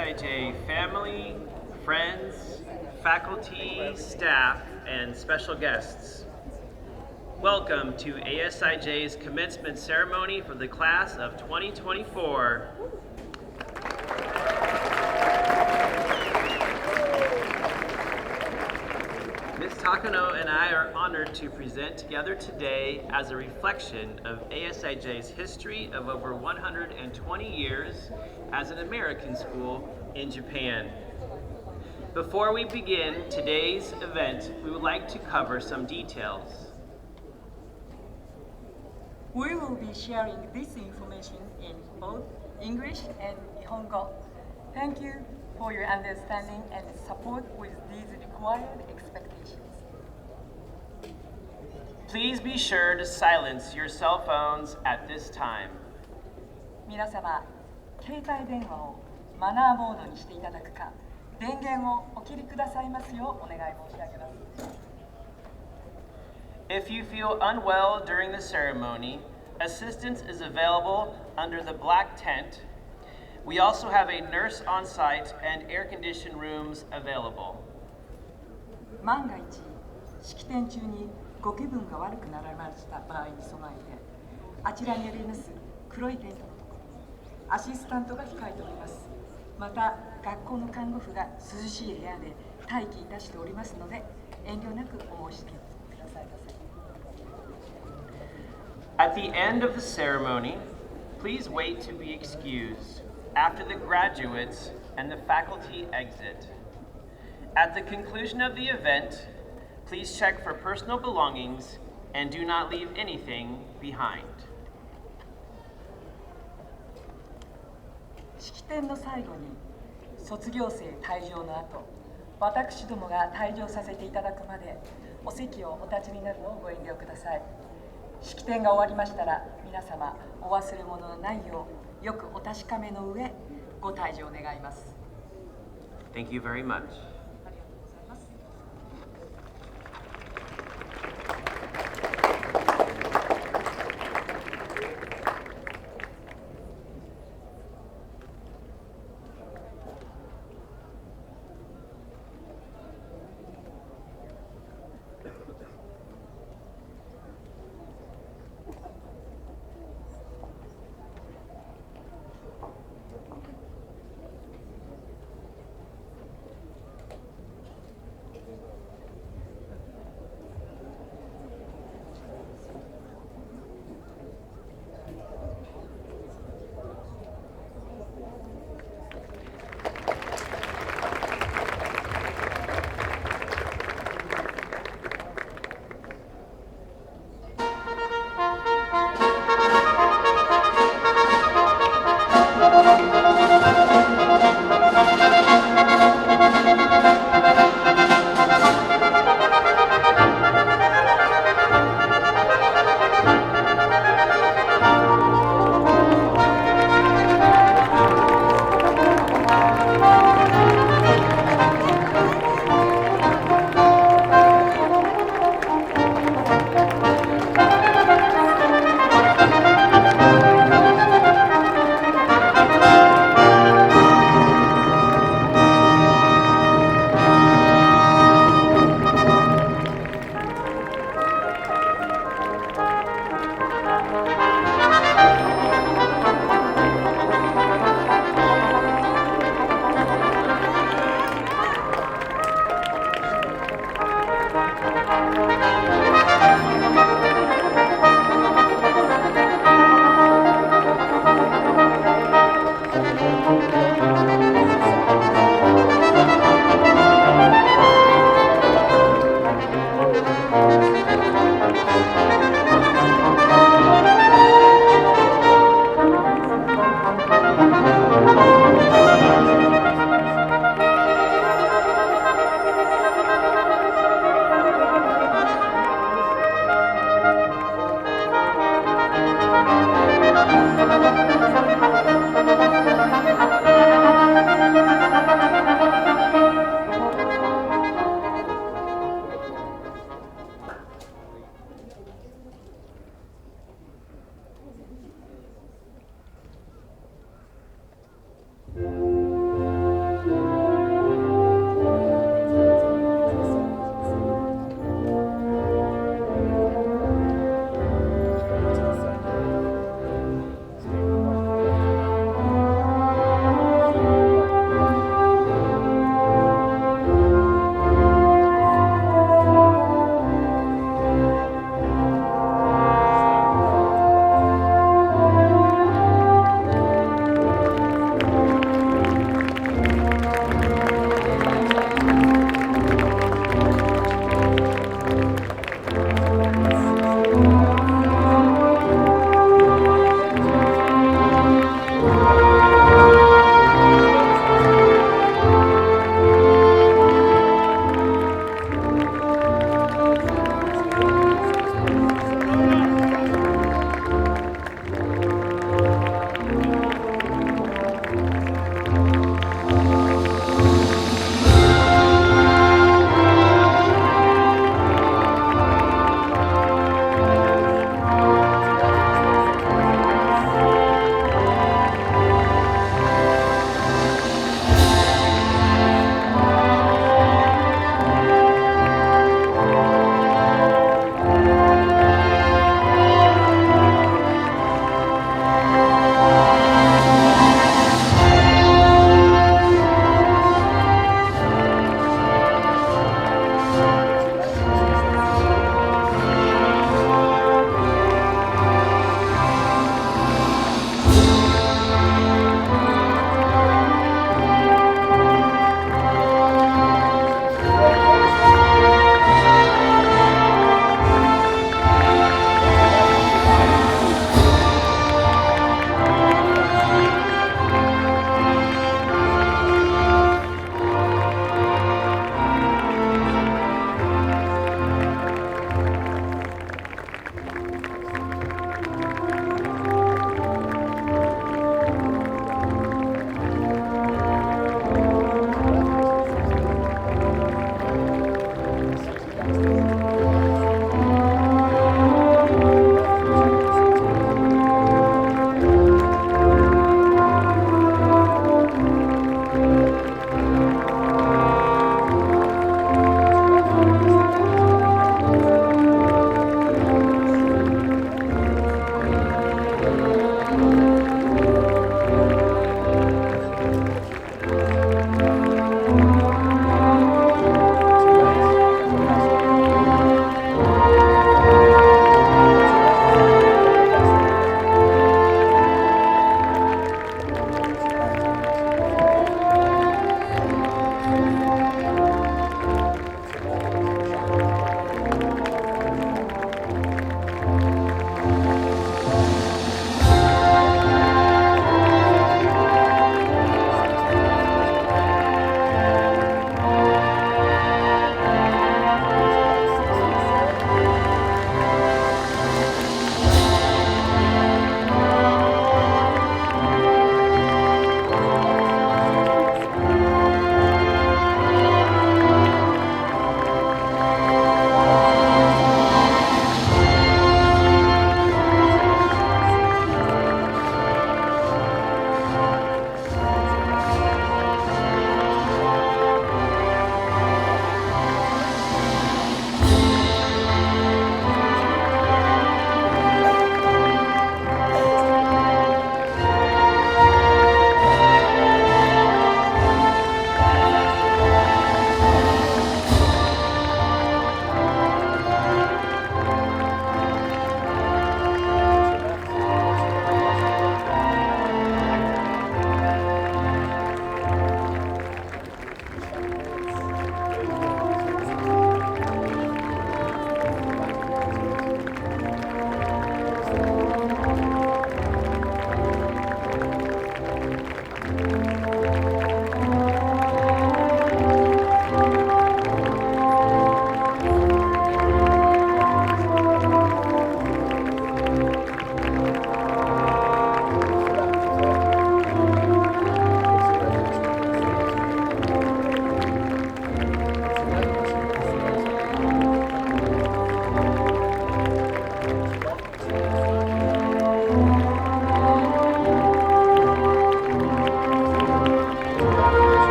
ASIJ family, friends, faculty, staff, and special guests. Welcome to ASIJ's commencement ceremony for the class of 2024. Ms. Takano and I are honored to present together today as a reflection of ASIJ's history of over 120 years as an American school in Japan. Before we begin today's event, we would like to cover some details. We will be sharing this information in both English and Nihongo. Thank you for your understanding and support with these required expectations. Please be sure to silence your cell phones at this time. 皆様、携帯電話をマナーモードにしていただくか、電源をお切りくださいますようお願い申し上げます。If you feel unwell during the ceremony, assistance is available under the black tent. We also have a nurse on site and air-conditioned rooms available. 万が一、式典中にご気分が悪くなられました場合に備えて、あちらにあります黒いテントのところにアシスタントが控えております。また、学校の看護婦が涼しい部屋で待機いたしておりますので、遠慮なくお申し付けくださいませ。At the end of the ceremony, please wait to be excused after the graduates and the faculty exit. At the conclusion of the event, please check for personal belongings and do not leave anything behind. 式典の最後に卒業生退場の後、私どもが退場させていただくまでお席をお立ちになるのをご遠慮ください。式典が終わりましたら皆様お忘れ物のないようよくお確かめの上ご退場願います。 Thank you very much.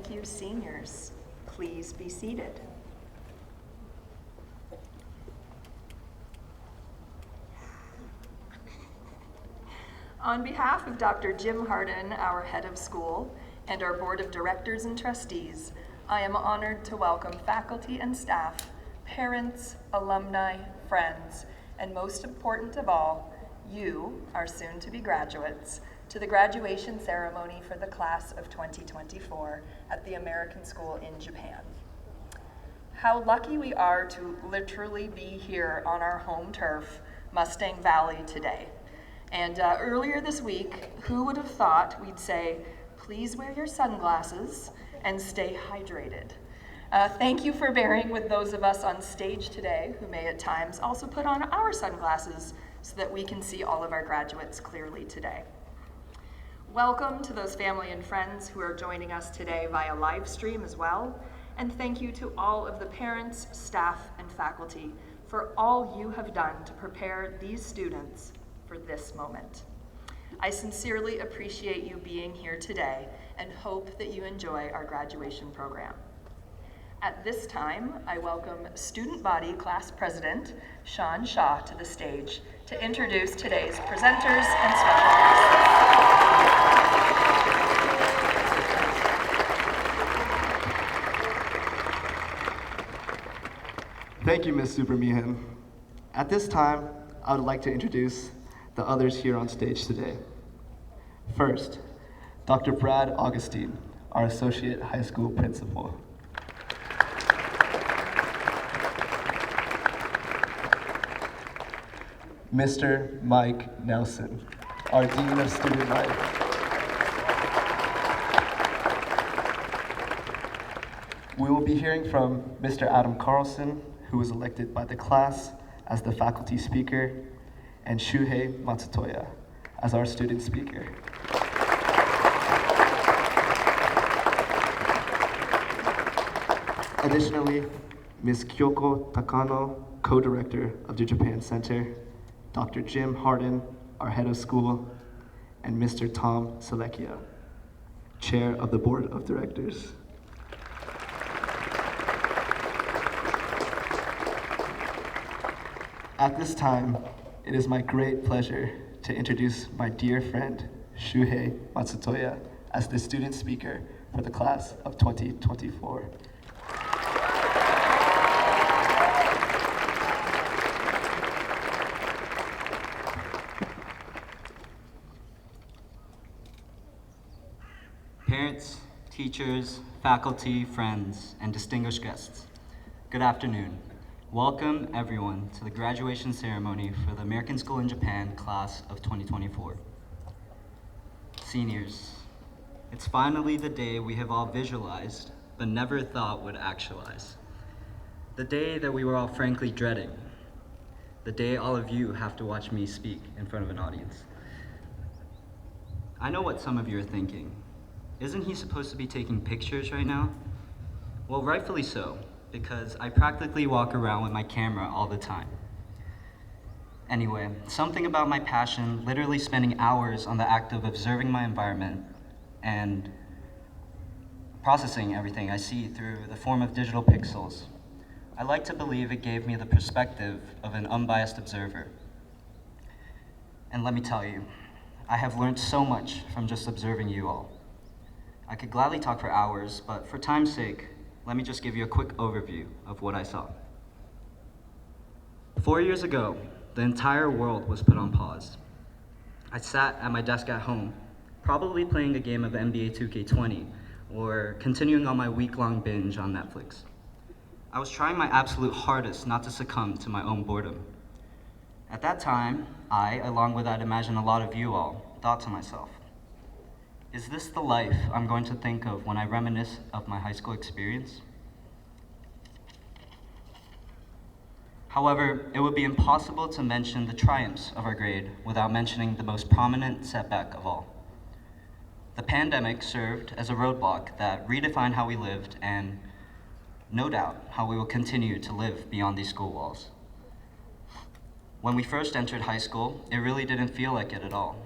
Thank you, seniors. Please be seated. On behalf of Dr. Jim Harden, our head of school, and our board of directors and trustees, I am honored to welcome faculty and staff, parents, alumni, friends, and most important of all, you, our soon-to-be graduates, to the graduation ceremony for the class of 2024 at the American School in Japan. How lucky we are to literally be here on our home turf, Mustang Valley, today. And earlier this week, who would have thought we'd say, please wear your sunglasses and stay hydrated. Thank you for bearing with those of us on stage today who may at times also put on our sunglasses so that we can see all of our graduates clearly today. Welcome to those family and friends who are joining us today via live stream as well. And thank you to all of the parents, staff, and faculty for all you have done to prepare these students for this moment. I sincerely appreciate you being here today and hope that you enjoy our graduation program. At this time, I welcome Student Body Class President Sean Shaw to the stage to introduce today's presenters and special guests. Thank you, Ms. Supermeehan. At this time, I would like to introduce the others here on stage today. First, Dr. Brad Augustine, our Associate High School Principal. Mr. Mike Nelson, our Dean of Student Life. We will be hearing from Mr. Adam Carlson, who was elected by the class as the faculty speaker, and Shuhei Matsutoya as our student speaker. Additionally, Ms. Kyoko Takano, co-director of the Japan Center, Dr. Jim Harden, our head of school, and Mr. Tom Selekia, chair of the board of directors. At this time, it is my great pleasure to introduce my dear friend, Shuhei Matsutoya, as the student speaker for the class of 2024. Parents, teachers, faculty, friends, and distinguished guests, good afternoon. Welcome, everyone, to the graduation ceremony for the American School in Japan class of 2024. Seniors, it's finally the day we have all visualized, but never thought would actualize. The day that we were all frankly dreading. The day all of you have to watch me speak in front of an audience. I know what some of you are thinking. Isn't he supposed to be taking pictures right now? Well, rightfully so, because I practically walk around with my camera all the time. Anyway, something about my passion, literally spending hours on the act of observing my environment and processing everything I see through the form of digital pixels. I like to believe it gave me the perspective of an unbiased observer. And let me tell you, I have learned so much from just observing you all. I could gladly talk for hours, but for time's sake, let me just give you a quick overview of what I saw. 4 years ago, the entire world was put on pause. I sat at my desk at home, probably playing a game of NBA 2K20 or continuing on my week-long binge on Netflix. I was trying my absolute hardest not to succumb to my own boredom. At that time, I, along with I'd imagine a lot of you all, thought to myself, is this the life I'm going to think of when I reminisce of my high school experience? However, it would be impossible to mention the triumphs of our grade without mentioning the most prominent setback of all. The pandemic served as a roadblock that redefined how we lived and, no doubt, how we will continue to live beyond these school walls. When we first entered high school, it really didn't feel like it at all.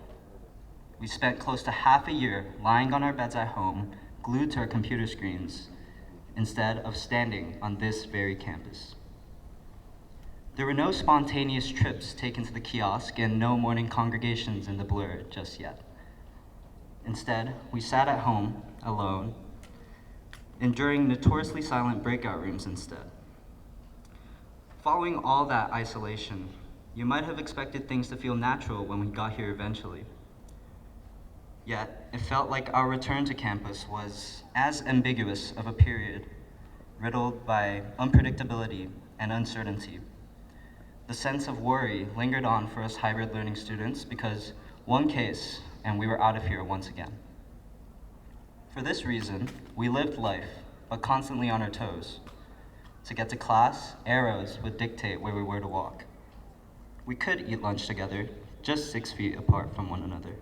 We spent close to half a year lying on our beds at home, glued to our computer screens, instead of standing on this very campus. There were no spontaneous trips taken to the kiosk and no morning congregations in the blur just yet. Instead, we sat at home, alone, enduring notoriously silent breakout rooms instead. Following all that isolation, you might have expected things to feel natural when we got here eventually. Yet, it felt like our return to campus was as ambiguous of a period, riddled by unpredictability and uncertainty. The sense of worry lingered on for us hybrid learning students because one case and we were out of here once again. For this reason, we lived life, but constantly on our toes. To get to class, arrows would dictate where we were to walk. We could eat lunch together, just 6 feet apart from one another.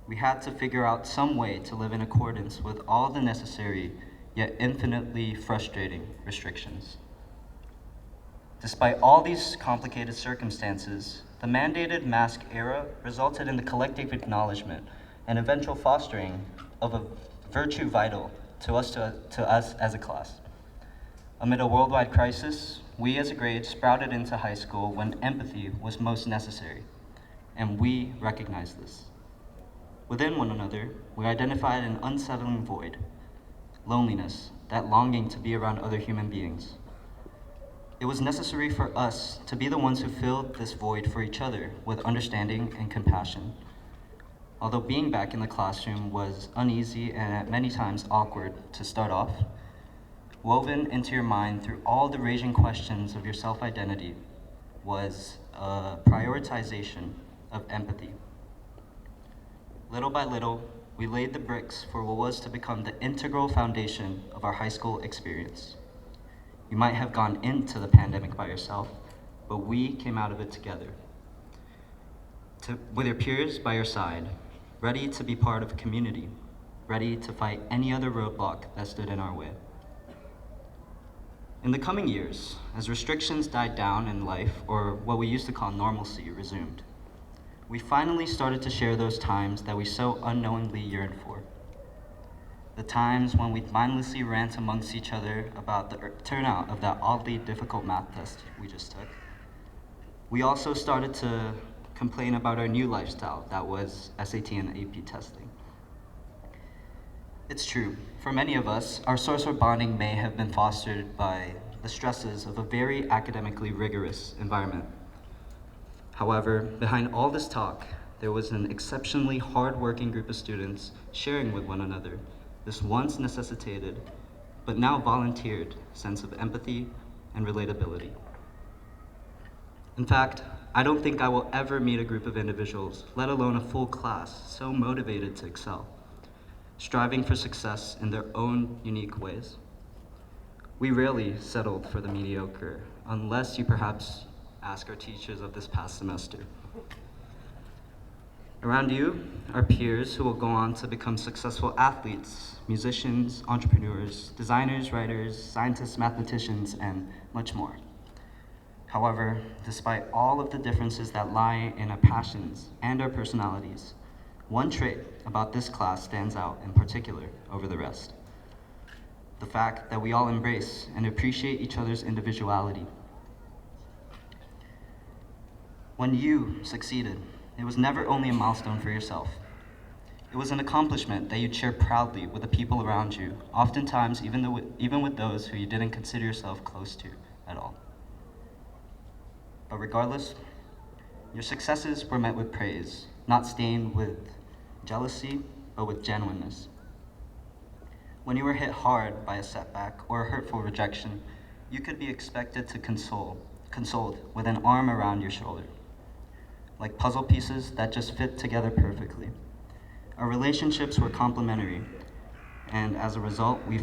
We had to figure out some way to live in accordance with all the necessary, yet infinitely frustrating restrictions. Despite all these complicated circumstances, the mandated mask era resulted in the collective acknowledgement and eventual fostering of a virtue vital to us as a class. Amid a worldwide crisis, we as a grade sprouted into high school when empathy was most necessary, and we recognized this. Within one another, we identified an unsettling void, loneliness, that longing to be around other human beings. It was necessary for us to be the ones who filled this void for each other with understanding and compassion. Although being back in the classroom was uneasy and at many times awkward to start off, woven into your mind through all the raging questions of your self-identity was a prioritization of empathy. Little by little, we laid the bricks for what was to become the integral foundation of our high school experience. You might have gone into the pandemic by yourself, but we came out of it together. With your peers by your side, ready to be part of a community, ready to fight any other roadblock that stood in our way. In the coming years, as restrictions died down and life, or what we used to call normalcy, resumed, we finally started to share those times that we so unknowingly yearned for. The times when we mindlessly rant amongst each other about the turnout of that oddly difficult math test we just took. We also started to complain about our new lifestyle that was SAT and AP testing. It's true, for many of us, our source of bonding may have been fostered by the stresses of a very academically rigorous environment. However, behind all this talk, there was an exceptionally hard-working group of students sharing with one another this once necessitated, but now volunteered sense of empathy and relatability. In fact, I don't think I will ever meet a group of individuals, let alone a full class, so motivated to excel, striving for success in their own unique ways. We rarely settled for the mediocre, unless you perhaps ask our teachers of this past semester. Around you are peers who will go on to become successful athletes, musicians, entrepreneurs, designers, writers, scientists, mathematicians, and much more. However, despite all of the differences that lie in our passions and our personalities, one trait about this class stands out in particular over the rest. The fact that we all embrace and appreciate each other's individuality. When you succeeded, it was never only a milestone for yourself. It was an accomplishment that you'd share proudly with the people around you, oftentimes even with those who you didn't consider yourself close to at all. But regardless, your successes were met with praise, not stained with jealousy, but with genuineness. When you were hit hard by a setback or a hurtful rejection, you could be expected to consoled with an arm around your shoulder, like puzzle pieces that just fit together perfectly. Our relationships were complementary, and as a result, we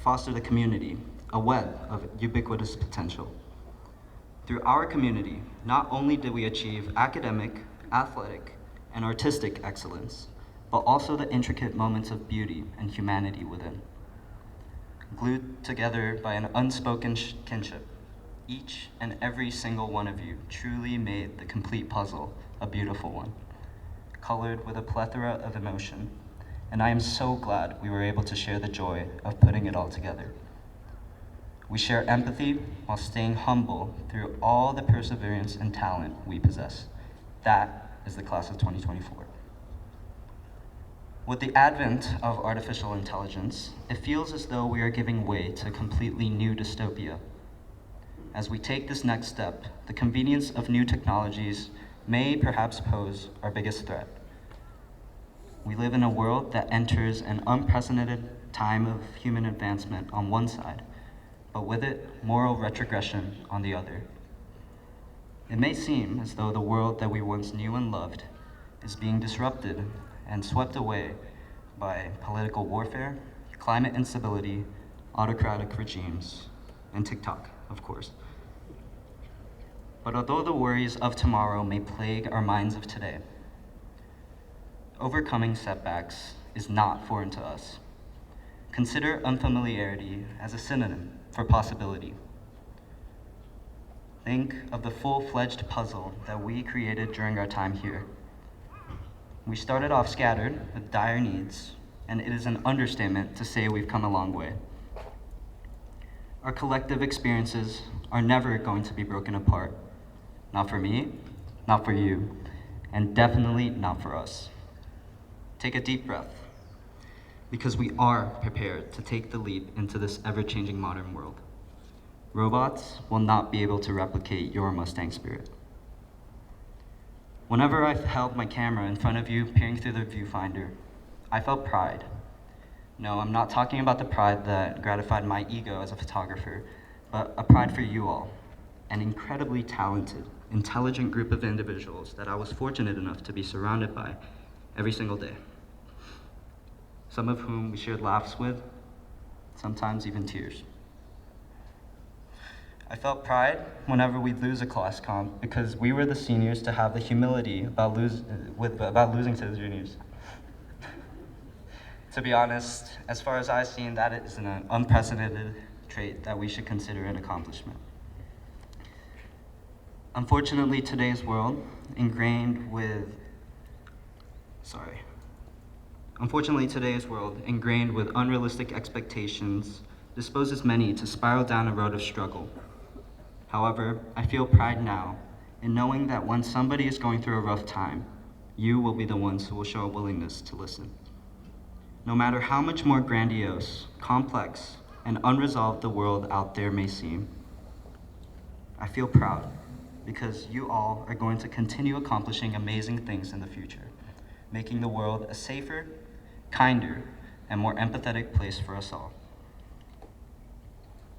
fostered a community, a web of ubiquitous potential. Through our community, not only did we achieve academic, athletic, and artistic excellence, but also the intricate moments of beauty and humanity within. Glued together by an unspoken kinship, each and every single one of you truly made the complete puzzle a beautiful one, colored with a plethora of emotion and I am so glad we were able to share the joy of putting it all together. We share empathy while staying humble through all the perseverance and talent we possess. That is the class of 2024. With the advent of artificial intelligence, it feels as though we are giving way to a completely new dystopia. As we take this next step, the convenience of new technologies may perhaps pose our biggest threat. We live in a world that enters an unprecedented time of human advancement on one side, but with it, moral retrogression on the other. It may seem as though the world that we once knew and loved is being disrupted and swept away by political warfare, climate instability, autocratic regimes, and TikTok, of course. But although the worries of tomorrow may plague our minds of today, overcoming setbacks is not foreign to us. Consider unfamiliarity as a synonym for possibility. Think of the full-fledged puzzle that we created during our time here. We started off scattered with dire needs, and it is an understatement to say we've come a long way. Our collective experiences are never going to be broken apart. Not for me, not for you, and definitely not for us. Take a deep breath, because we are prepared to take the leap into this ever-changing modern world. Robots will not be able to replicate your Mustang spirit. Whenever I've held my camera in front of you, peering through the viewfinder, I felt pride. No, I'm not talking about the pride that gratified my ego as a photographer, but a pride for you all, an incredibly talented, intelligent group of individuals that I was fortunate enough to be surrounded by every single day. Some of whom we shared laughs with, sometimes even tears. I felt pride whenever we'd lose a class comp because we were the seniors to have the humility about losing to the juniors. To be honest, as far as I've seen, that is an unprecedented trait that we should consider an accomplishment. Unfortunately, today's world, ingrained with unrealistic expectations, disposes many to spiral down a road of struggle. However, I feel pride now in knowing that when somebody is going through a rough time, you will be the ones who will show a willingness to listen. No matter how much more grandiose, complex, and unresolved the world out there may seem, I feel proud because you all are going to continue accomplishing amazing things in the future, making the world a safer, kinder, and more empathetic place for us all.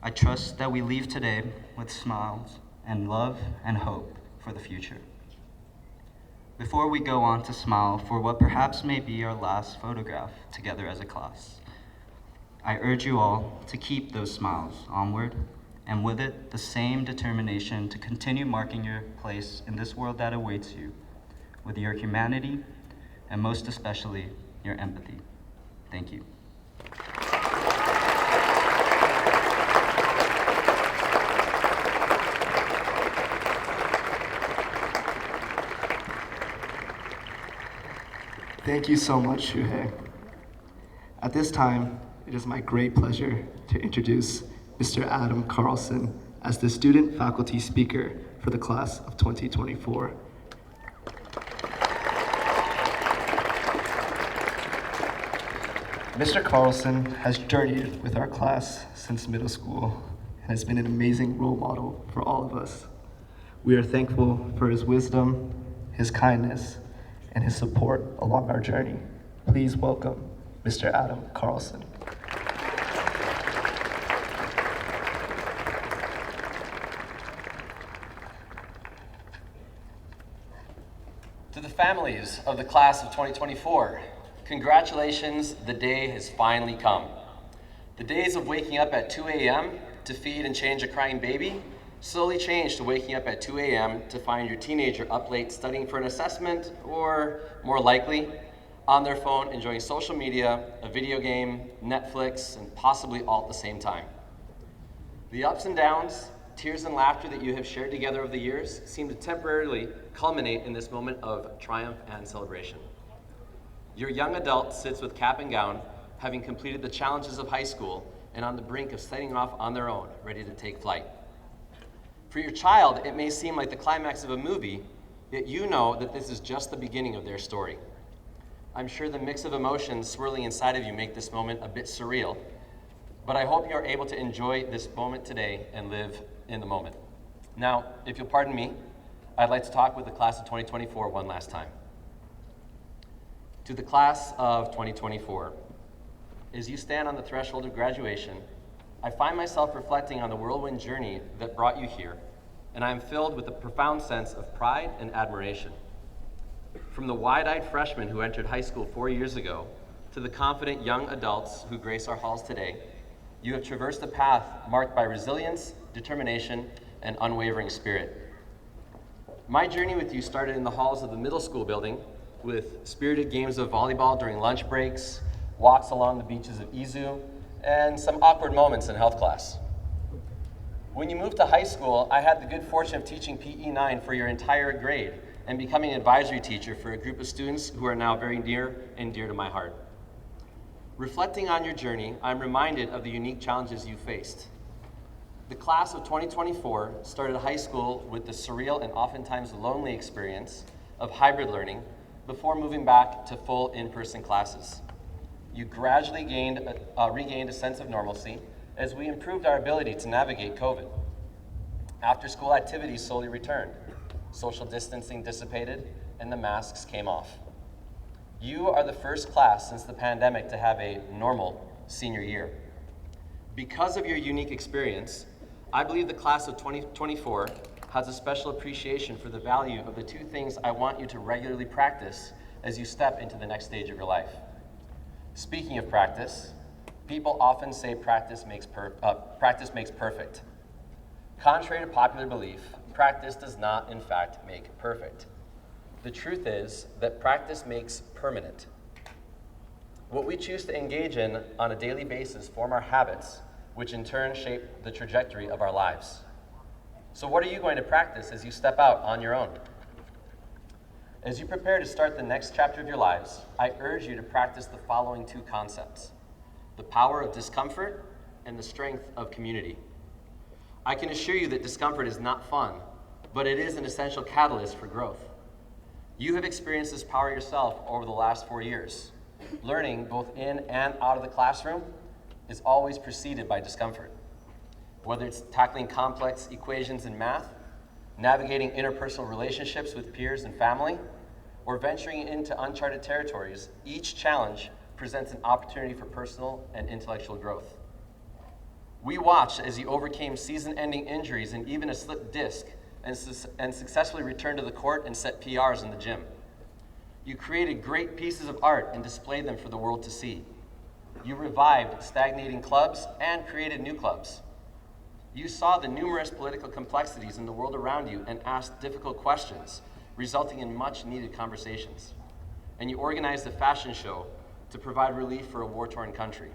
I trust that we leave today with smiles and love and hope for the future. Before we go on to smile for what perhaps may be our last photograph together as a class, I urge you all to keep those smiles onward, and with it, the same determination to continue marking your place in this world that awaits you with your humanity and most especially your empathy. Thank you. Thank you so much, Shuhei. At this time, it is my great pleasure to introduce Mr. Adam Carlson as the student faculty speaker for the class of 2024. Mr. Carlson has journeyed with our class since middle school and has been an amazing role model for all of us. We are thankful for his wisdom, his kindness, and his support along our journey. Please welcome Mr. Adam Carlson. To the families of the class of 2024, congratulations, the day has finally come. The days of waking up at 2 a.m. to feed and change a crying baby slowly changed to waking up at 2 a.m. to find your teenager up late studying for an assessment, or more likely, on their phone enjoying social media, a video game, Netflix, and possibly all at the same time. The ups and downs, tears and laughter that you have shared together over the years seem to temporarily culminate in this moment of triumph and celebration. Your young adult sits with cap and gown, having completed the challenges of high school and on the brink of setting off on their own, ready to take flight. For your child, it may seem like the climax of a movie, yet you know that this is just the beginning of their story. I'm sure the mix of emotions swirling inside of you make this moment a bit surreal, but I hope you're able to enjoy this moment today and live in the moment. Now, if you'll pardon me, I'd like to talk with the class of 2024 one last time. To the class of 2024, as you stand on the threshold of graduation, I find myself reflecting on the whirlwind journey that brought you here, and I am filled with a profound sense of pride and admiration. From the wide-eyed freshmen who entered high school 4 years ago to the confident young adults who grace our halls today, you have traversed a path marked by resilience, determination, and unwavering spirit. My journey with you started in the halls of the middle school building with spirited games of volleyball during lunch breaks, walks along the beaches of Izu, and some awkward moments in health class. When you moved to high school, I had the good fortune of teaching PE 9 for your entire grade and becoming an advisory teacher for a group of students who are now very near and dear to my heart. Reflecting on your journey, I'm reminded of the unique challenges you faced. The class of 2024 started high school with the surreal and oftentimes lonely experience of hybrid learning before moving back to full in-person classes. You gradually regained a sense of normalcy as we improved our ability to navigate COVID. After-school activities slowly returned, social distancing dissipated, and the masks came off. You are the first class since the pandemic to have a normal senior year. Because of your unique experience, I believe the class of 2024 has a special appreciation for the value of the two things I want you to regularly practice as you step into the next stage of your life. Speaking of practice, people often say practice makes perfect. Contrary to popular belief, practice does not, in fact, make perfect. The truth is that practice makes permanent. What we choose to engage in on a daily basis form our habits, which in turn shape the trajectory of our lives. So what are you going to practice as you step out on your own? As you prepare to start the next chapter of your lives, I urge you to practice the following two concepts: the power of discomfort and the strength of community. I can assure you that discomfort is not fun, but it is an essential catalyst for growth. You have experienced this power yourself over the last 4 years. Learning, both in and out of the classroom, is always preceded by discomfort. Whether it's tackling complex equations in math, navigating interpersonal relationships with peers and family, or venturing into uncharted territories, each challenge presents an opportunity for personal and intellectual growth. We watched as you overcame season-ending injuries and even a slipped disc and successfully returned to the court and set PRs in the gym. You created great pieces of art and displayed them for the world to see. You revived stagnating clubs and created new clubs. You saw the numerous political complexities in the world around you and asked difficult questions, resulting in much-needed conversations. And you organized a fashion show to provide relief for a war-torn country.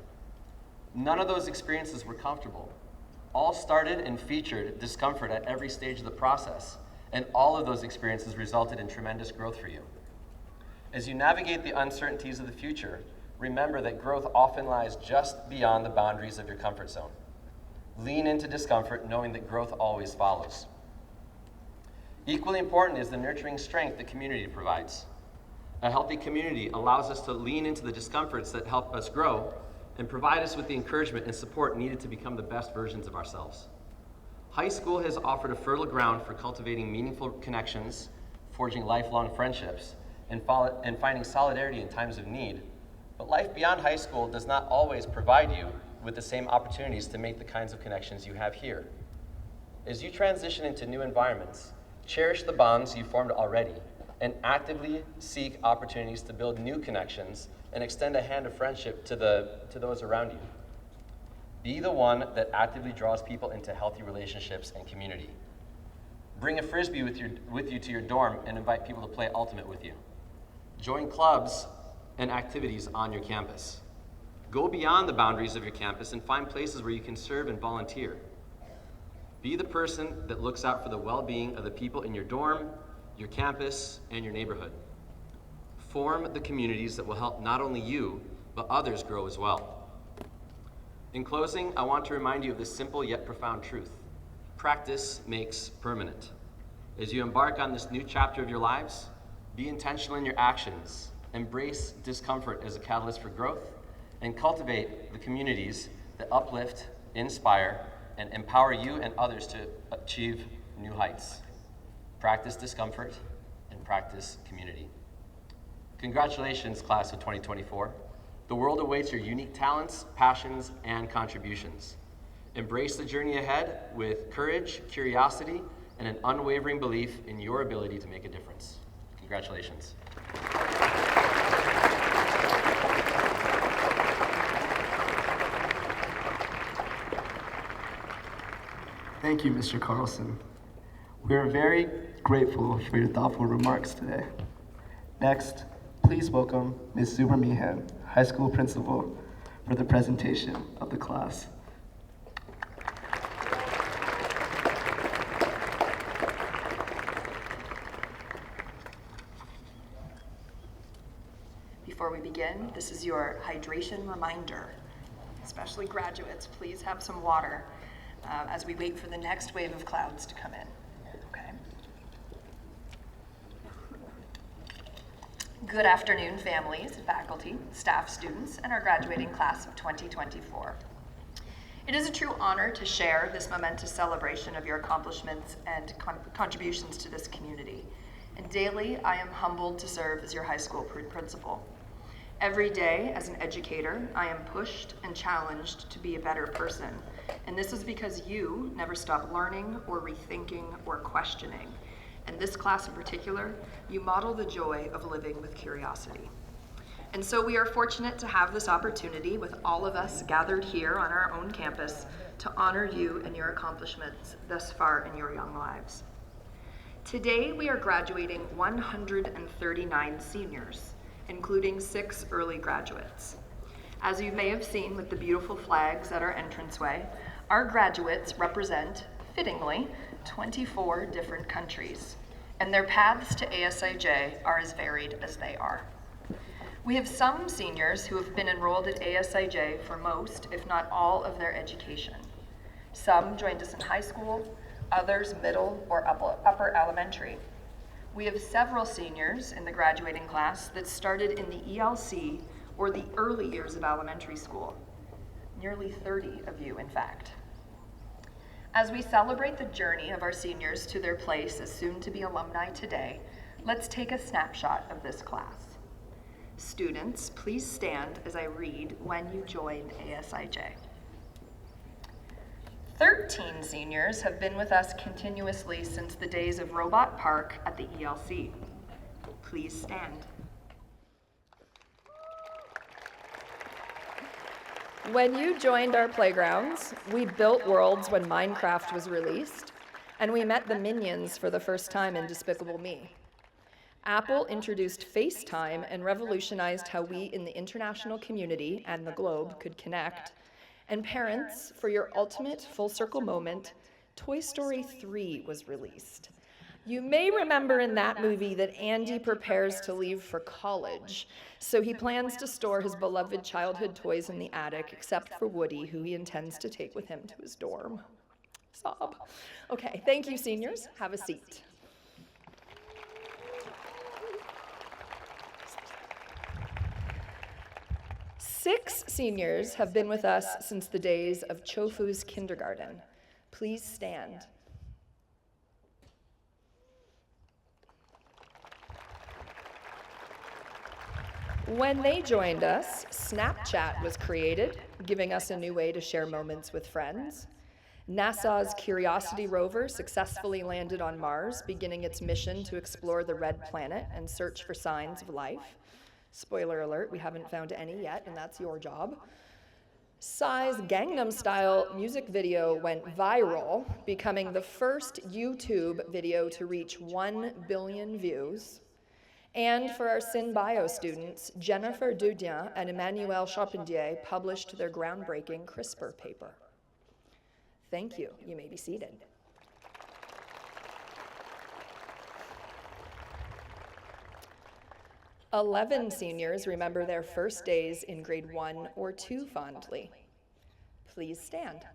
None of those experiences were comfortable. All started and featured discomfort at every stage of the process, and all of those experiences resulted in tremendous growth for you. As you navigate the uncertainties of the future, remember that growth often lies just beyond the boundaries of your comfort zone. Lean into discomfort, knowing that growth always follows. Equally important is the nurturing strength the community provides. A healthy community allows us to lean into the discomforts that help us grow and provide us with the encouragement and support needed to become the best versions of ourselves. High school has offered a fertile ground for cultivating meaningful connections, forging lifelong friendships, and finding solidarity in times of need. But life beyond high school does not always provide you with the same opportunities to make the kinds of connections you have here. As you transition into new environments, cherish the bonds you formed already and actively seek opportunities to build new connections and extend a hand of friendship to those around you. Be the one that actively draws people into healthy relationships and community. Bring a Frisbee with you to your dorm and invite people to play Ultimate with you. Join clubs and activities on your campus. Go beyond the boundaries of your campus and find places where you can serve and volunteer. Be the person that looks out for the well-being of the people in your dorm, your campus, and your neighborhood. form the communities that will help not only you, but others grow as well. In closing, I want to remind you of this simple yet profound truth. Practice makes permanent. As you embark on this new chapter of your lives, be intentional in your actions, embrace discomfort as a catalyst for growth, and cultivate the communities that uplift, inspire, and empower you and others to achieve new heights. Practice discomfort and practice community. Congratulations, class of 2024. The world awaits your unique talents, passions, and contributions. Embrace the journey ahead with courage, curiosity, and an unwavering belief in your ability to make a difference. Congratulations. Thank you, Mr. Carlson. We are very grateful for your thoughtful remarks today. Next, please welcome Ms. Zuber Meehan, High School Principal, for the presentation of the class. Before we begin, this is your hydration reminder. Especially graduates, please have some water as we wait for the next wave of clouds to come in. Okay. Good afternoon, families, faculty, staff, students, and our graduating class of 2024. It is a true honor to share this momentous celebration of your accomplishments and contributions to this community. And daily, I am humbled to serve as your high school principal. Every day, as an educator, I am pushed and challenged to be a better person. And this is because you never stop learning or rethinking or questioning. And this class in particular, you model the joy of living with curiosity. And so we are fortunate to have this opportunity with all of us gathered here on our own campus to honor you and your accomplishments thus far in your young lives. Today, we are graduating 139 seniors, including 6 early graduates. As you may have seen with the beautiful flags at our entranceway, our graduates represent, fittingly, 24 different countries, and their paths to ASIJ are as varied as they are. We have some seniors who have been enrolled at ASIJ for most, if not all, of their education. Some joined us in high school, others middle or upper elementary. We have several seniors in the graduating class that started in the ELC or the early years of elementary school. Nearly 30 of you, in fact. As we celebrate the journey of our seniors to their place as soon-to-be alumni today, let's take a snapshot of this class. Students, please stand as I read when you joined ASIJ. 13 seniors have been with us continuously since the days of Robot Park at the ELC. Please stand. When you joined our playgrounds, we built worlds when Minecraft was released, and we met the Minions for the first time in Despicable Me. Apple introduced FaceTime and revolutionized how we in the international community and the globe could connect. And parents, for your ultimate full circle moment, Toy Story 3 was released. You may remember in that movie that Andy prepares to leave for college, so he plans to store his beloved childhood toys in the attic, except for Woody, who he intends to take with him to his dorm. Sob. Okay, thank you, seniors. Have a seat. Six seniors have been with us since the days of Chofu's kindergarten. Please stand. When they joined us, Snapchat was created, giving us a new way to share moments with friends. NASA's Curiosity rover successfully landed on Mars, beginning its mission to explore the red planet and search for signs of life. Spoiler alert, we haven't found any yet, and that's your job. Psy's Gangnam Style music video went viral, becoming the first YouTube video to reach 1 billion views. And for our SynBio students, Jennifer Dudien and Emmanuel Charpentier published their groundbreaking CRISPR paper. Thank you. You may be seated. 11 seniors remember their first days in grade 1 or 2 fondly. Please stand.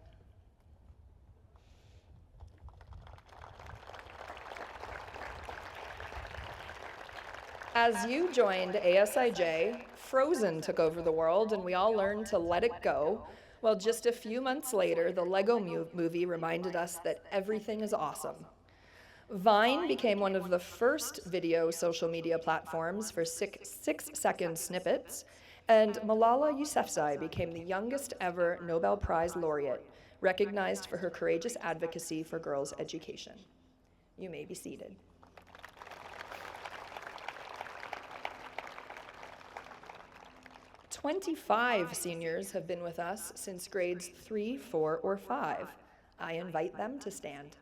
As you joined ASIJ, Frozen took over the world and we all learned to let it go. Well, just a few months later, the Lego movie reminded us that everything is awesome. Vine became one of the first video social media platforms for 6-second snippets, and Malala Yousafzai became the youngest ever Nobel Prize laureate, recognized for her courageous advocacy for girls' education. You may be seated. "25 seniors have been with us since grades 3, 4, or 5. I invite them to stand.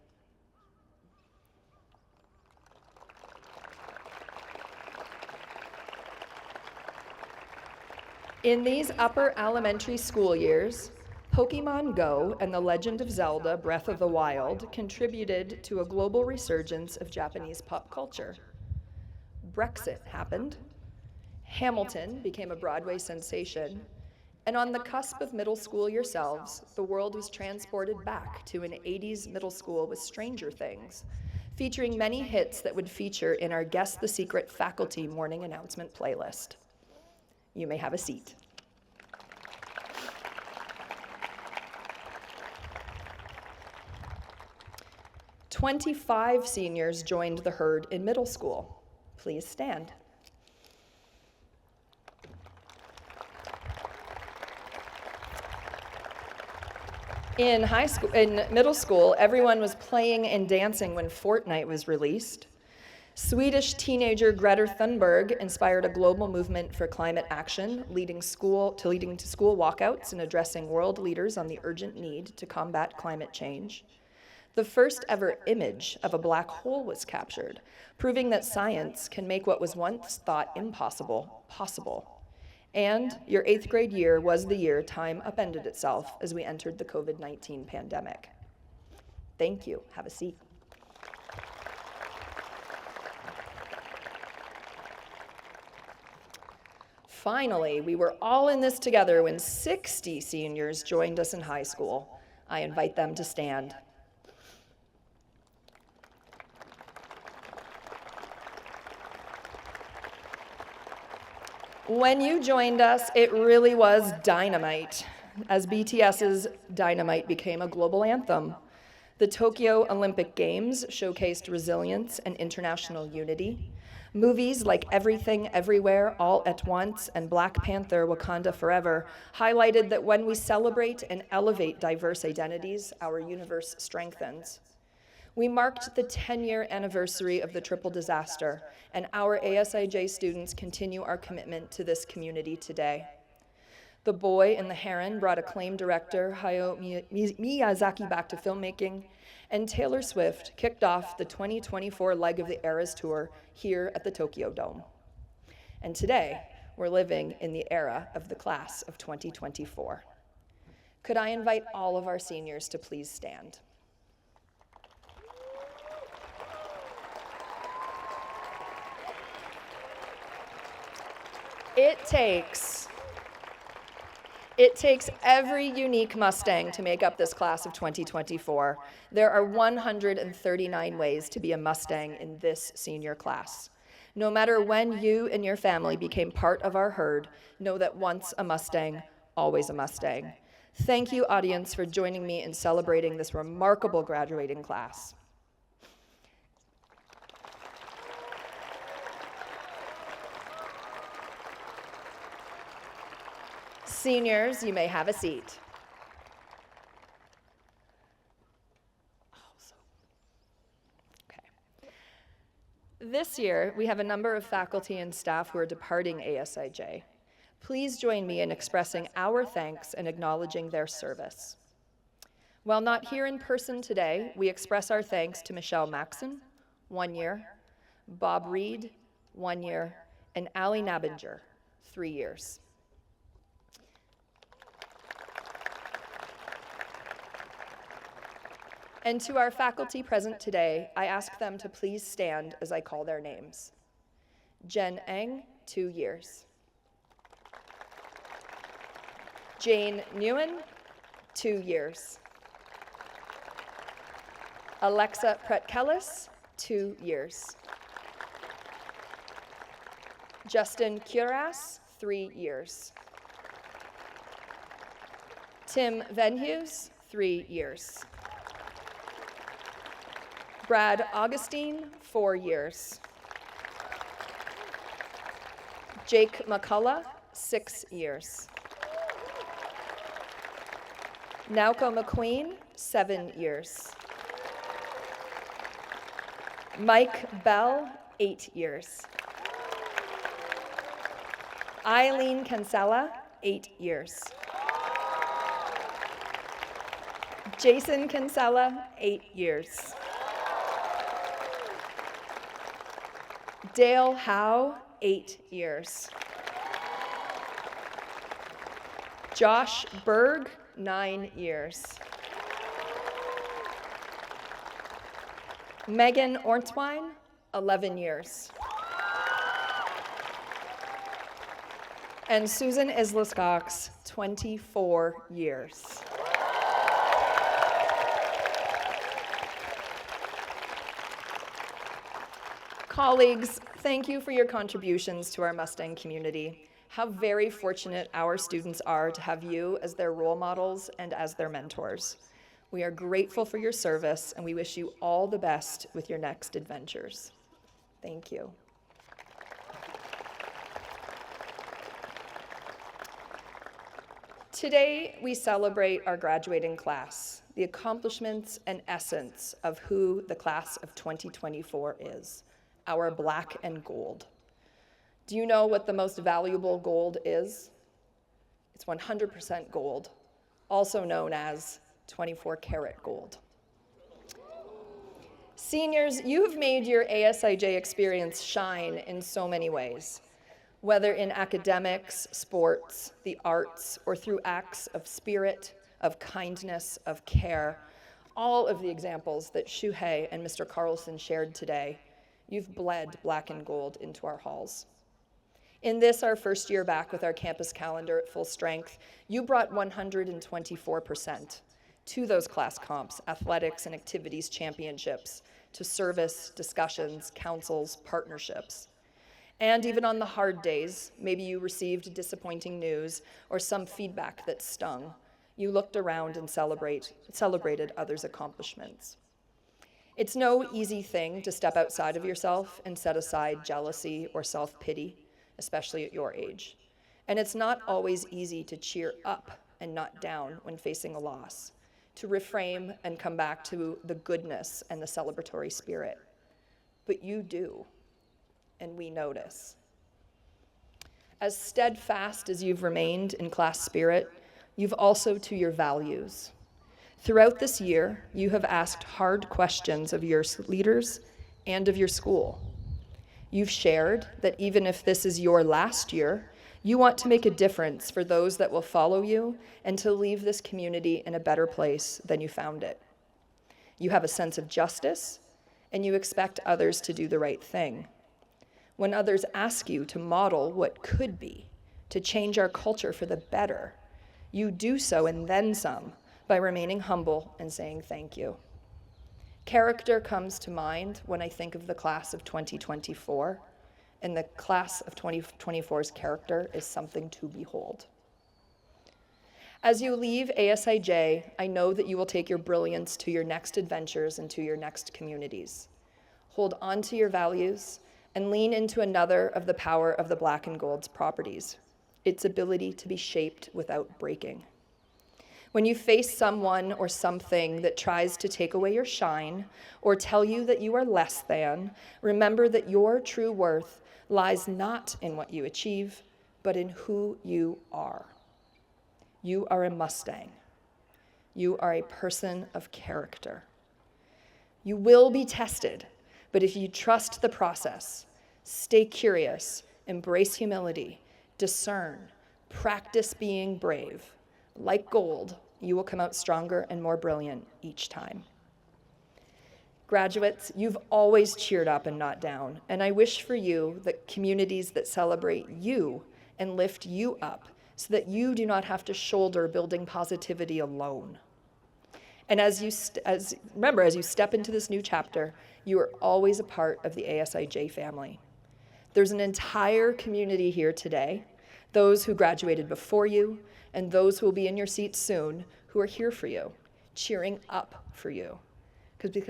In these upper elementary school years, Pokemon Go and The Legend of Zelda: Breath of the Wild contributed to a global resurgence of Japanese pop culture. Brexit happened, Hamilton became a Broadway sensation, and on the cusp of middle school yourselves, the world was transported back to an 80s middle school with Stranger Things, featuring many hits that would feature in our Guess the Secret faculty morning announcement playlist. You may have a seat. "25 seniors joined the herd in middle school. Please stand. In middle school, everyone was playing and dancing when Fortnite was released. Swedish teenager Greta Thunberg inspired a global movement for climate action, leading to school walkouts and addressing world leaders on the urgent need to combat climate change. The first ever image of a black hole was captured, proving that science can make what was once thought impossible, possible. And your 8th grade year was the year time upended itself as we entered the COVID-19 pandemic. Thank you. Have a seat. Finally, we were all in this together when 60 seniors joined us in high school. I invite them to stand. When you joined us, it really was dynamite, as BTS's Dynamite became a global anthem. The Tokyo Olympic Games showcased resilience and international unity. Movies like Everything Everywhere All at Once and Black Panther: Wakanda Forever highlighted that when we celebrate and elevate diverse identities, our universe strengthens. We marked the 10-year anniversary of the triple disaster, and our ASIJ students continue our commitment to this community today. The Boy and the Heron brought acclaimed director Hayao Miyazaki back to filmmaking, and Taylor Swift kicked off the 2024 leg of the Eras Tour here at the Tokyo Dome. And today, we're living in the era of the class of 2024. Could I invite all of our seniors to please stand? It takes every unique Mustang to make up this class of 2024. There are 139 ways to be a Mustang in this senior class. No matter when you and your family became part of our herd, know that once a Mustang, always a Mustang. Thank you, audience, for joining me in celebrating this remarkable graduating class. Seniors, you may have a seat. Okay. This year, we have a number of faculty and staff who are departing ASIJ. Please join me in expressing our thanks and acknowledging their service. While not here in person today, we express our thanks to Michelle Maxon, 1 year, Bob Reed, 1 year, and Ali Nabinger, 3 years. And to our faculty present today, I ask them to please stand as I call their names. Jen Eng, 2 years. Jane Newen, 2 years. Alexa Pretkelis, 2 years. Justin Curas, 3 years. Tim Venhughes, 3 years. Brad Augustine, 4 years. Jake McCullough, 6 years. Nauko McQueen, 7 years. Mike Bell, 8 years. Eileen Cancella, 8 years. Jason Cancella, 8 years. Dale Howe, 8 years. Josh Berg, 9 years. Megan Orntwine, 11 years. And Susan Islas Cox, 24 years. Colleagues, thank you for your contributions to our Mustang community. How very fortunate our students are to have you as their role models and as their mentors. We are grateful for your service, and we wish you all the best with your next adventures. Thank you. Today, we celebrate our graduating class, the accomplishments and essence of who the class of 2024 is, our black and gold. Do you know what the most valuable gold is? It's 100% gold, also known as 24-karat gold. Seniors, you have made your ASIJ experience shine in so many ways. Whether in academics, sports, the arts, or through acts of spirit, of kindness, of care, all of the examples that Shuhei and Mr. Carlson shared today, you've bled black and gold into our halls. In this, our first year back with our campus calendar at full strength, you brought 124% to those class comps, athletics and activities championships, to service, discussions, councils, partnerships. And even on the hard days, maybe you received disappointing news or some feedback that stung, you looked around and celebrated others' accomplishments. It's no easy thing to step outside of yourself and set aside jealousy or self-pity, especially at your age. And it's not always easy to cheer up and not down when facing a loss, to reframe and come back to the goodness and the celebratory spirit. But you do. And we notice. As steadfast as you've remained in class spirit, you've also to your values. Throughout this year, you have asked hard questions of your leaders and of your school. You've shared that even if this is your last year, you want to make a difference for those that will follow you and to leave this community in a better place than you found it. You have a sense of justice, and you expect others to do the right thing. When others ask you to model what could be, to change our culture for the better, you do so and then some by remaining humble and saying thank you. Character comes to mind when I think of the class of 2024, and the class of 2024's character is something to behold. As you leave ASIJ, I know that you will take your brilliance to your next adventures and to your next communities. Hold on to your values and lean into another of the power of the black and gold's properties, its ability to be shaped without breaking. When you face someone or something that tries to take away your shine or tell you that you are less than, remember that your true worth lies not in what you achieve, but in who you are. You are a Mustang. You are a person of character. You will be tested, but if you trust the process, stay curious, embrace humility, discern, practice being brave, like gold, you will come out stronger and more brilliant each time. Graduates, you've always cheered up and not down, and I wish for you the communities that celebrate you and lift you up so that you do not have to shoulder building positivity alone. And as you step into this new chapter, you are always a part of the ASIJ family. There's an entire community here today, those who graduated before you and those who will be in your seats soon, who are here for you, cheering up for you,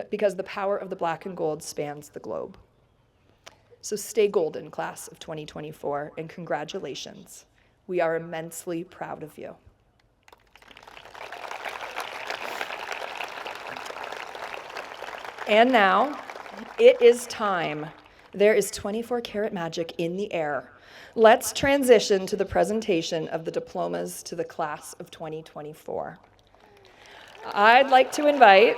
because the power of the black and gold spans the globe. So stay golden, class of 2024, and congratulations. We are immensely proud of you. And now, it is time. There is 24 karat magic in the air. Let's transition to the presentation of the diplomas to the class of 2024. I'd like to invite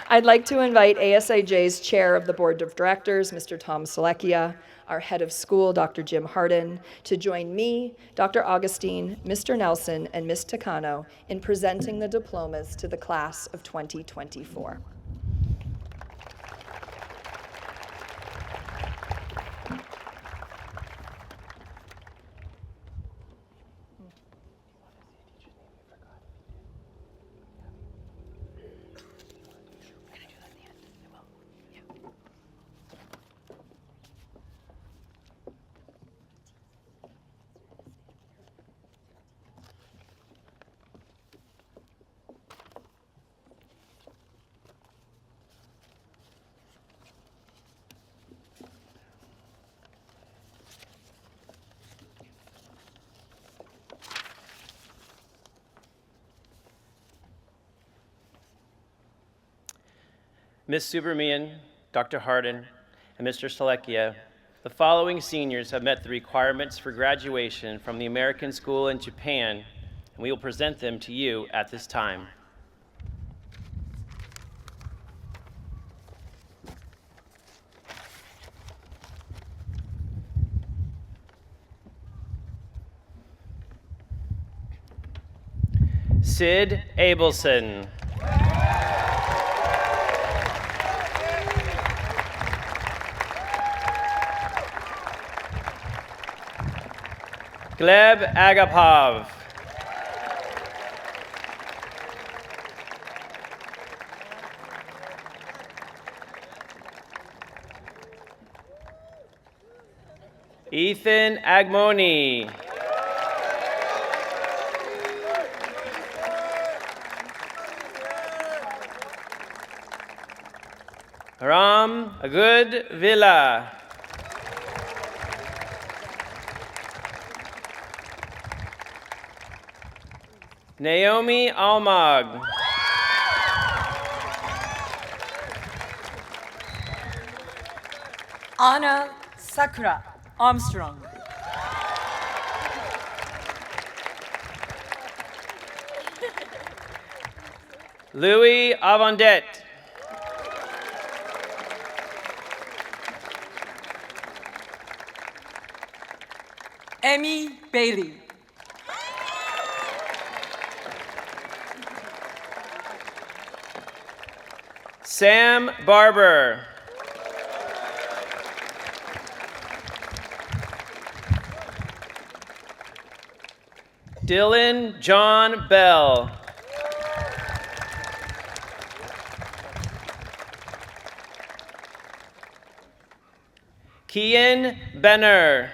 ASIJ's chair of the board of directors, Mr. Tom Selecchia, our head of school, Dr. Jim Hardin, to join me, Dr. Augustine, Mr. Nelson, and Ms. Takano in presenting the diplomas to the class of 2024. Ms. Subramanian, Dr. Hardin, and Mr. Selecchia, the following seniors have met the requirements for graduation from the American School in Japan, and we will present them to you at this time. Sid Abelson. Gleb Agapov. Ethan Agmoni. Ram Agud Villa. Naomi Almag. Anna Sakura Armstrong. Louis Avondette. Emmy Bailey. Sam Barber. Dylan John Bell. Kian Benner.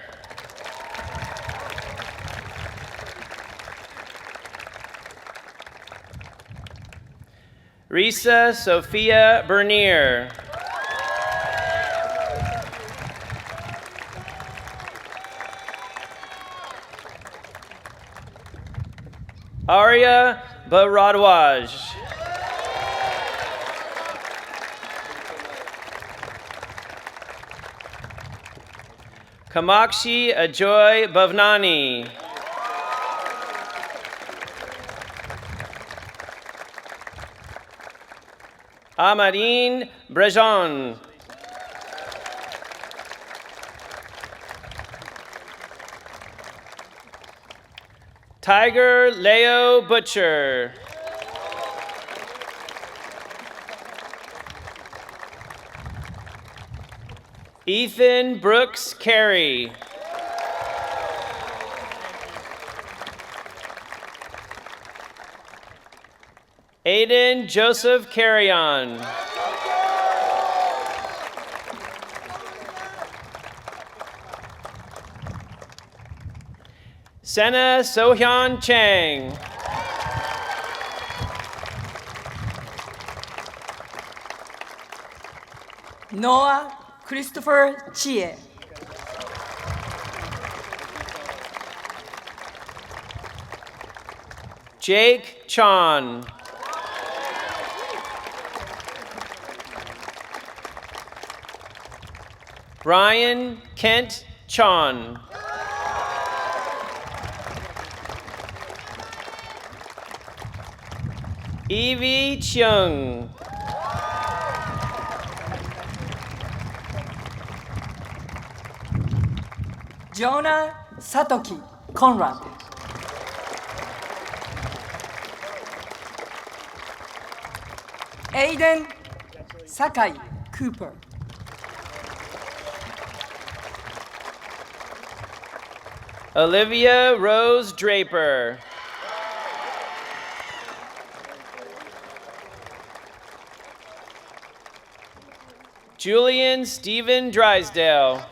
Risa Sophia Bernier. Arya Baradwaj. Kamakshi Ajoy Bhavnani. Amarine Brejon. Tiger Leo Butcher. Ethan Brooks Carey. Aiden Joseph Carrion. Senna Sohyun Chang. Noah Christopher Chie. Jake Chan. Brian Kent Chan. Evie Cheung. Jonah Satoki Conrad. Aiden Sakai Cooper. Olivia Rose Draper. Julian Stephen Drysdale.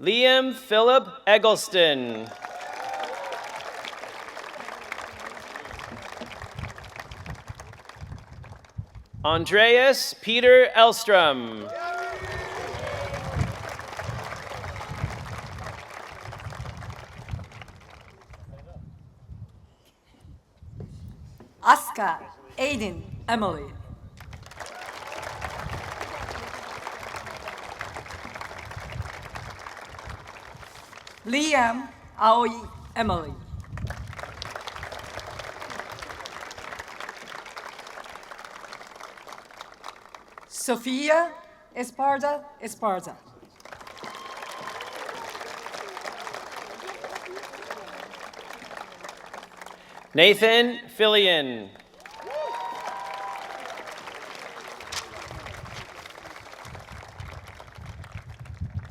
Liam Philip Eggleston. Andreas Peter Elstrom. Asuka Aiden Emily. Liam Aoi Emily. Sofia Esparza. Nathan Fillion.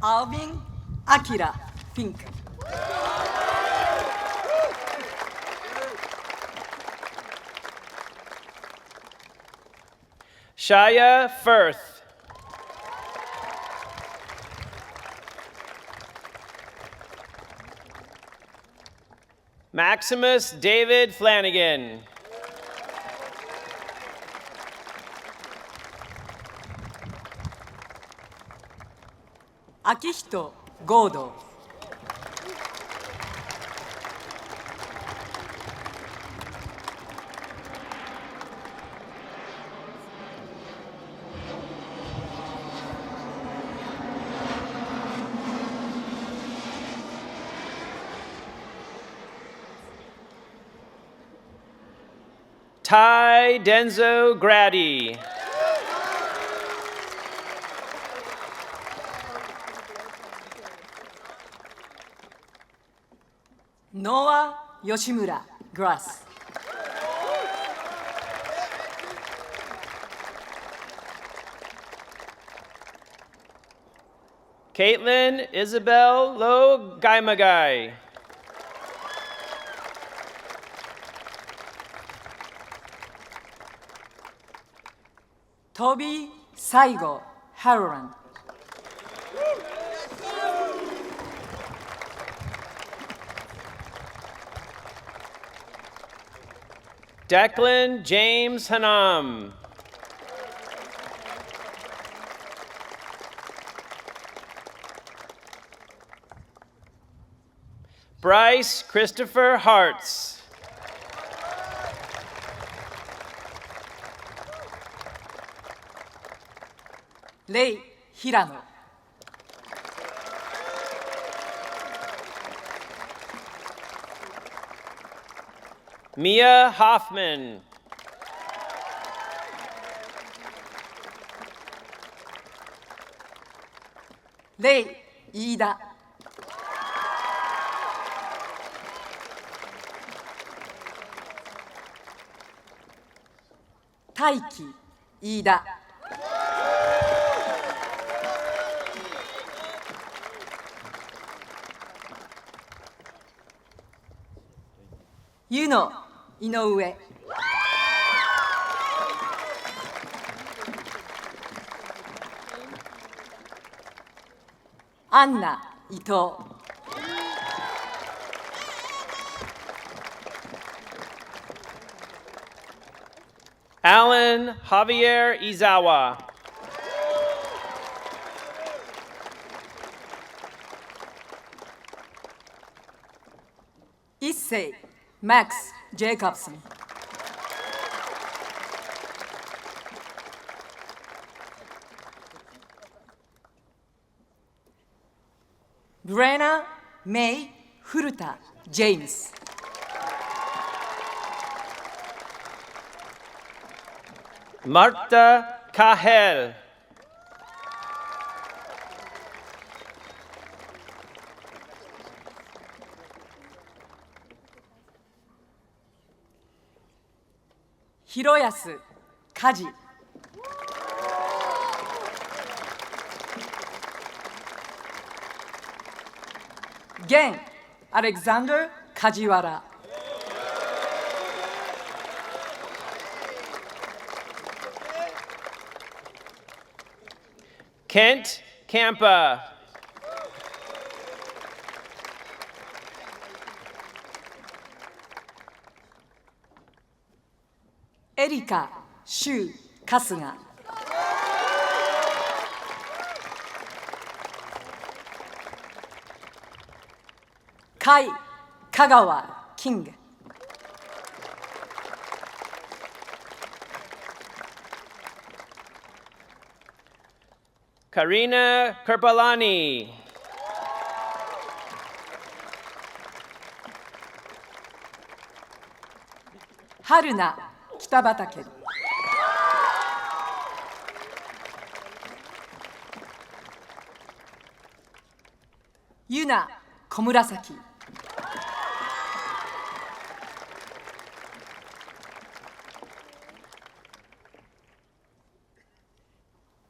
Alvin Akira Fink. Shaya Firth. Maximus David Flanagan. Akihito Godo. Ty Denzo Grady. Noah Yoshimura Grass. Caitlin Isabel Lo Gaimagai. Toby Saigo Haroran. Declan James Hanam. Bryce Christopher Hartz. Lei Hirano. Mia Hoffman. Lei Ida. 大輝、飯田。湯野、井上。アンナ、伊藤。Alan Javier Izawa. Issei, Max Jacobson. Brenna May Furuta James. Marta Cahel. Hiroyasu Kaji. Gen Alexander Kajiwara. Kent Campa. Erika Shu Kasuga. Kai Kagawa King. Karina Kerpalani. Haruna Kitabatake. Yuna Komurasaki.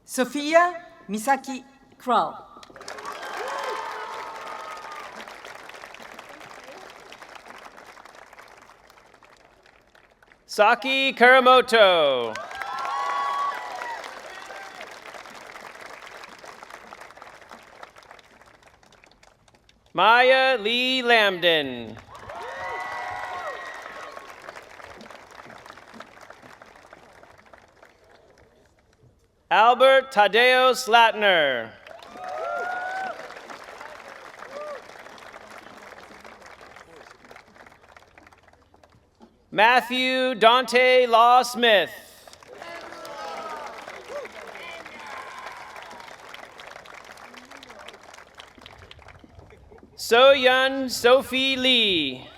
Sophia Misaki Crow. Saki Kuramoto. Maya Lee Lambden. Albert Tadeo Slatner. Matthew Dante Law Smith. So-Yun Sophie Lee.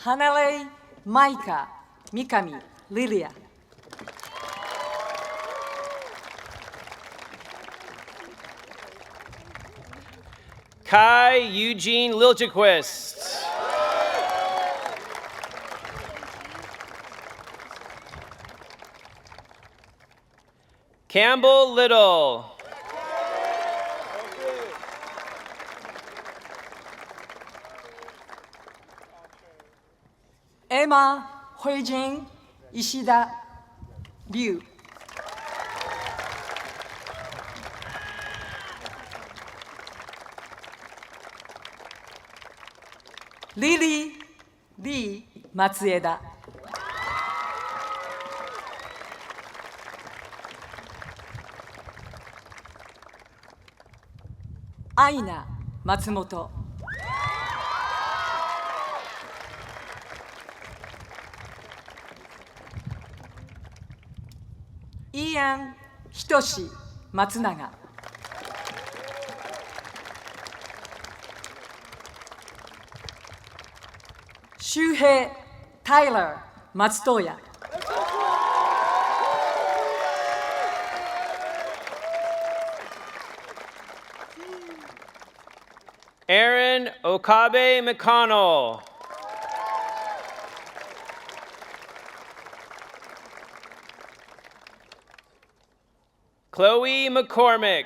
Hanalei Maika Mikami Lilia. Kai Eugene Liljequist. Campbell Little. Emma Huijin Ishida Liu. Lily Lee Matsueda. Aina Matsumoto. Ian Hitoshi Matsunaga. Shuhei Tyler Matsutoya. Aaron Aaron Okabe McConnell. Chloe McCormick.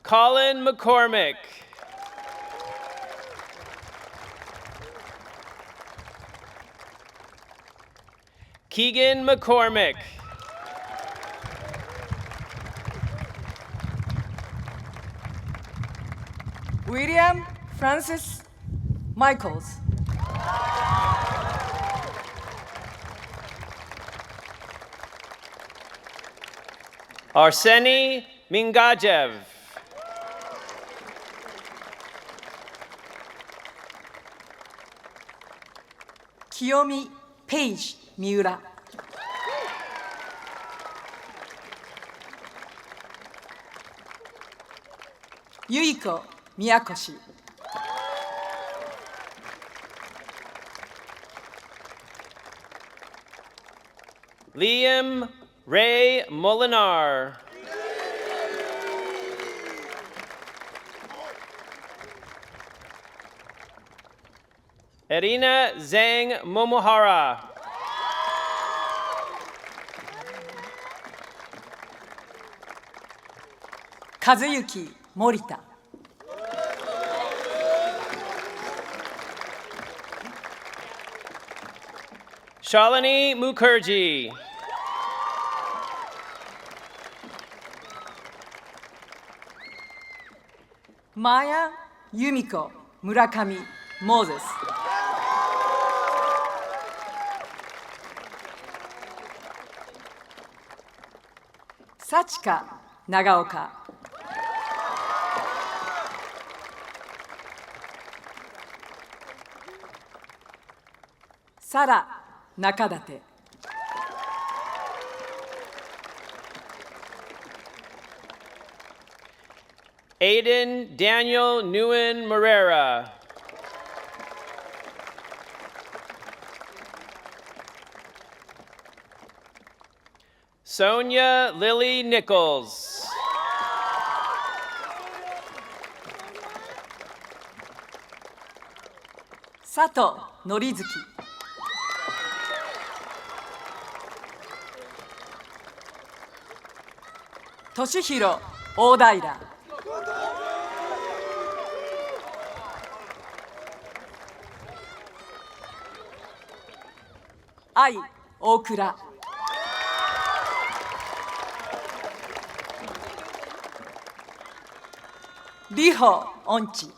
Colin McCormick. Keegan McCormick. William Francis Michaels. Arseny Mingajev. Kiyomi Paige Miura. Yuiko Miyakoshi. Liam Ray Molinar. Irina Zhang Momohara. Kazuyuki Morita. Shalini Mukherjee. Maya Yumiko Murakami Moses. Sachika Nagaoka. Sara Nakadate. Aiden Daniel Nguyen Morera. Sonia Lily Nichols. Sato Norizuki. Toshihiro Odaira. Ai Okura. Riho Onchi.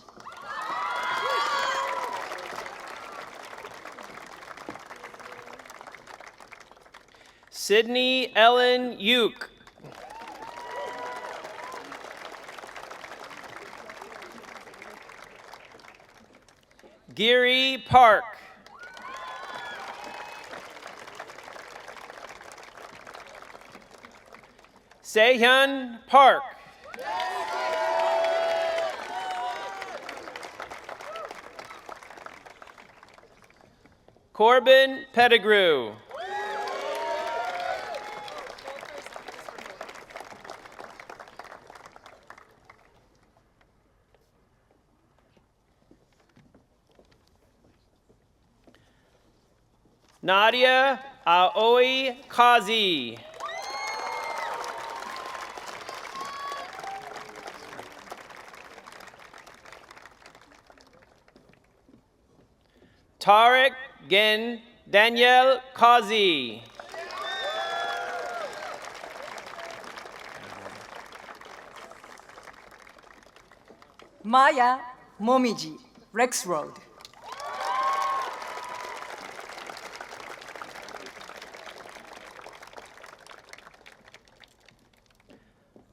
Sydney Ellen Uke. Geary Park. Sehyun Park. Corbin Pettigrew. Nadia Aoi Kazi. Tarek Gen Daniel Kazi. Maya Momiji Rex Road.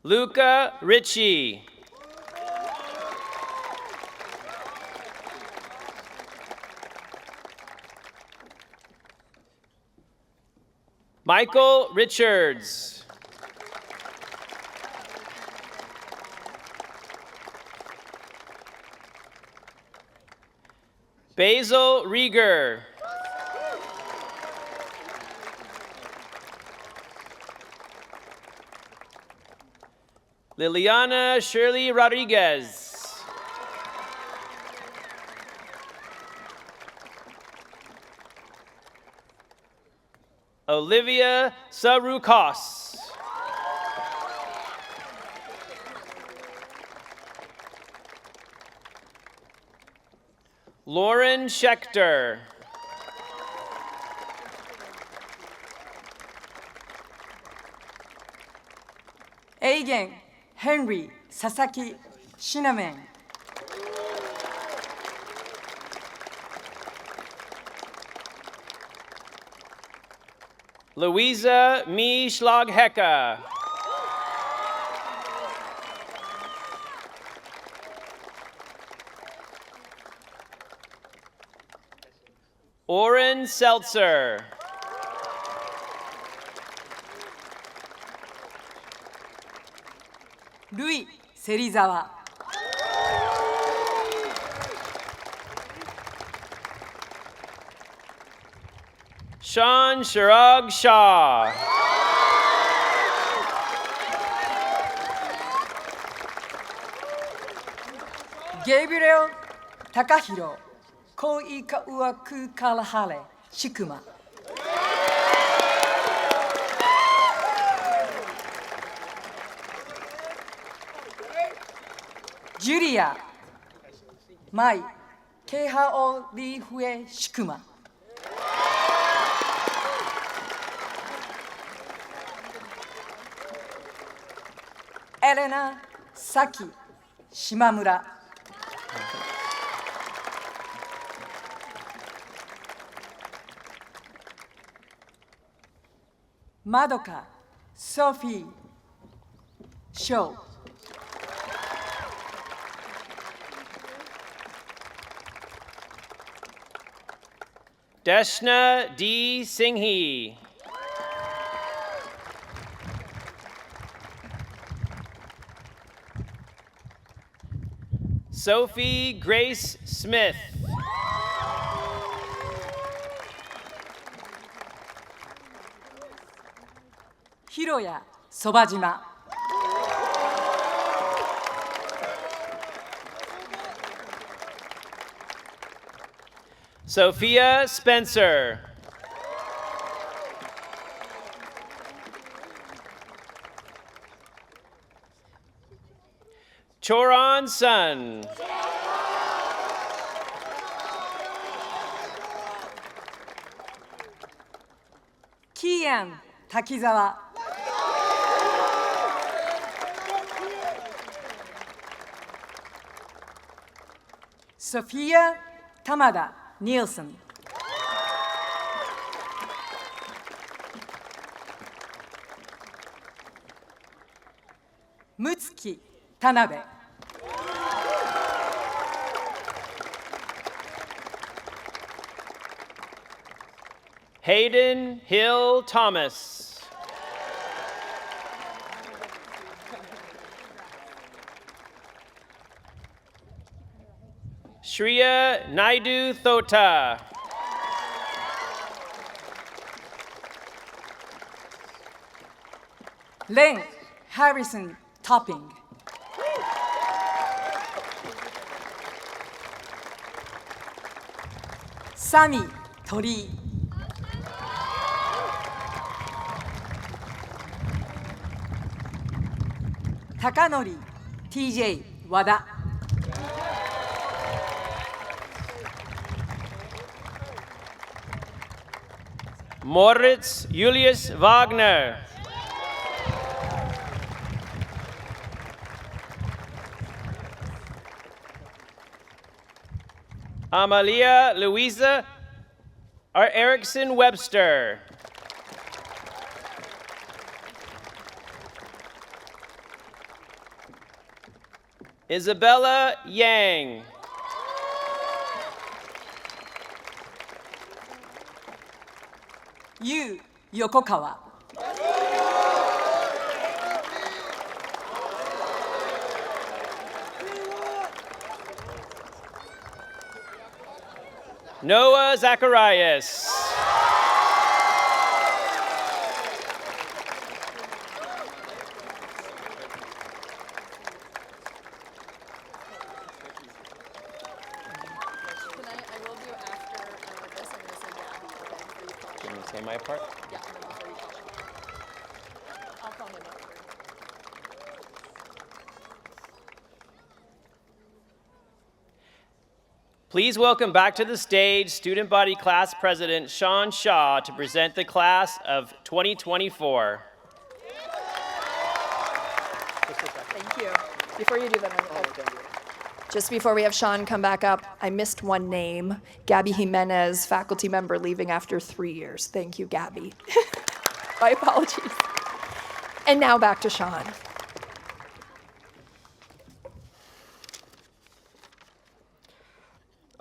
Luca Ritchie. Michael Richards. Basil Rieger. Liliana Shirley Rodriguez. Olivia Sarukos. Lauren Schechter. Eigen Henry Sasaki Shinamen. Louisa Mi Schlaghecka. Oren Seltzer. Rui Serizawa. Sean Shirag Shah. Gabriel Takahiro Koikaua Kalahale Shikuma. Julia Mai Kehao Li Hue Shikuma. Elena Saki Shimamura. Madoka Sophie Show. Deshna D. Singhi. Sophie Grace Smith. Hiroya Sobajima. Sophia Spencer. Choron Sun. Kian Takizawa. Sophia Tamada Nielsen. Mutsuki Tanabe. Hayden Hill Thomas. Shreya Naidu Thota. Len Harrison Topping. Sami Tori. Takanori TJ Wada. Moritz Julius Wagner. Amalia Louisa Erickson Webster. Isabella Yang. Yu Yokokawa. Noah Zacharias. say my part? Yeah, and then before you call Sean. I'll call him after. Please welcome back to the stage Student Body Class President Sean Shaw to present the class of 2024. Thank you. Before you do that, just before we have Sean come back up, I missed one name, Gabby Jimenez, faculty member leaving after 3 years. Thank you, Gabby. My apologies. And now back to Sean.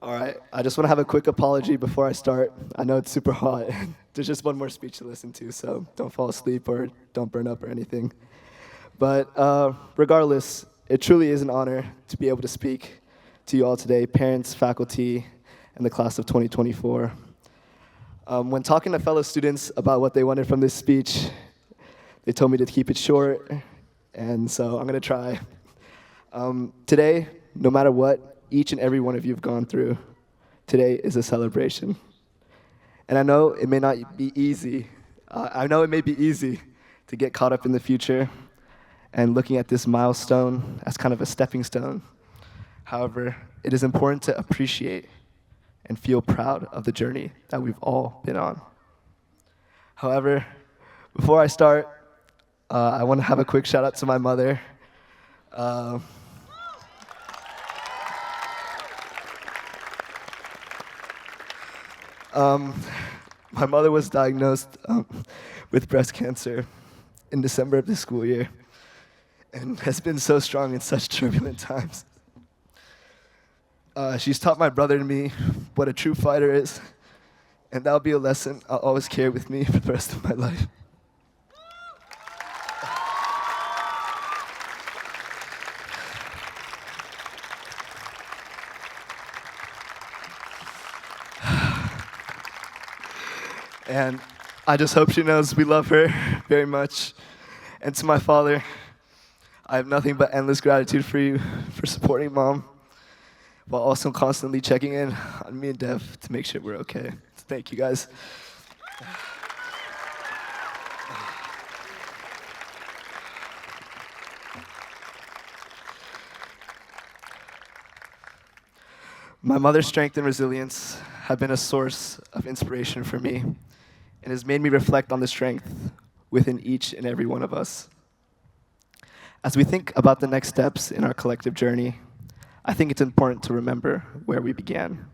All right, I just want to have a quick apology before I start. I know it's super hot. There's just one more speech to listen to, so don't fall asleep or don't burn up or anything. But regardless, it truly is an honor to be able to speak to you all today, parents, faculty, and the class of 2024. When talking to fellow students about what they wanted from this speech, they told me to keep it short, and so I'm going to try. Today, no matter what each and every one of you have gone through, today is a celebration. And I know it may not be easy. It may be easy to get caught up in the future and looking at this milestone as kind of a stepping stone. However, it is important to appreciate and feel proud of the journey that we've all been on. However, before I start, I want to have a quick shout out to my mother. My mother was diagnosed with breast cancer in December of this school year and has been so strong in such turbulent times. She's taught my brother and me what a true fighter is, and that'll be a lesson I'll always carry with me for the rest of my life. And I just hope she knows we love her very much. And to my father, I have nothing but endless gratitude for you for supporting Mom, while also constantly checking in on me and Dev to make sure we're okay. So thank you guys. My mother's strength and resilience have been a source of inspiration for me and has made me reflect on the strength within each and every one of us. As we think about the next steps in our collective journey, I think it's important to remember where we began.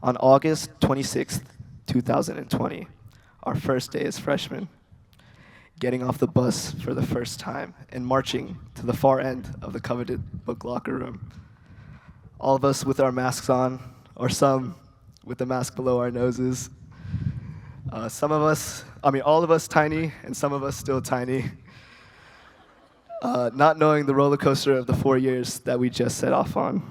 On August 26th, 2020, our first day as freshmen, getting off the bus for the first time and marching to the far end of the coveted book locker room. All of us with our masks on, or some with the mask below our noses. All of us tiny, and some of us still tiny. Not knowing the roller coaster of the 4 years that we just set off on.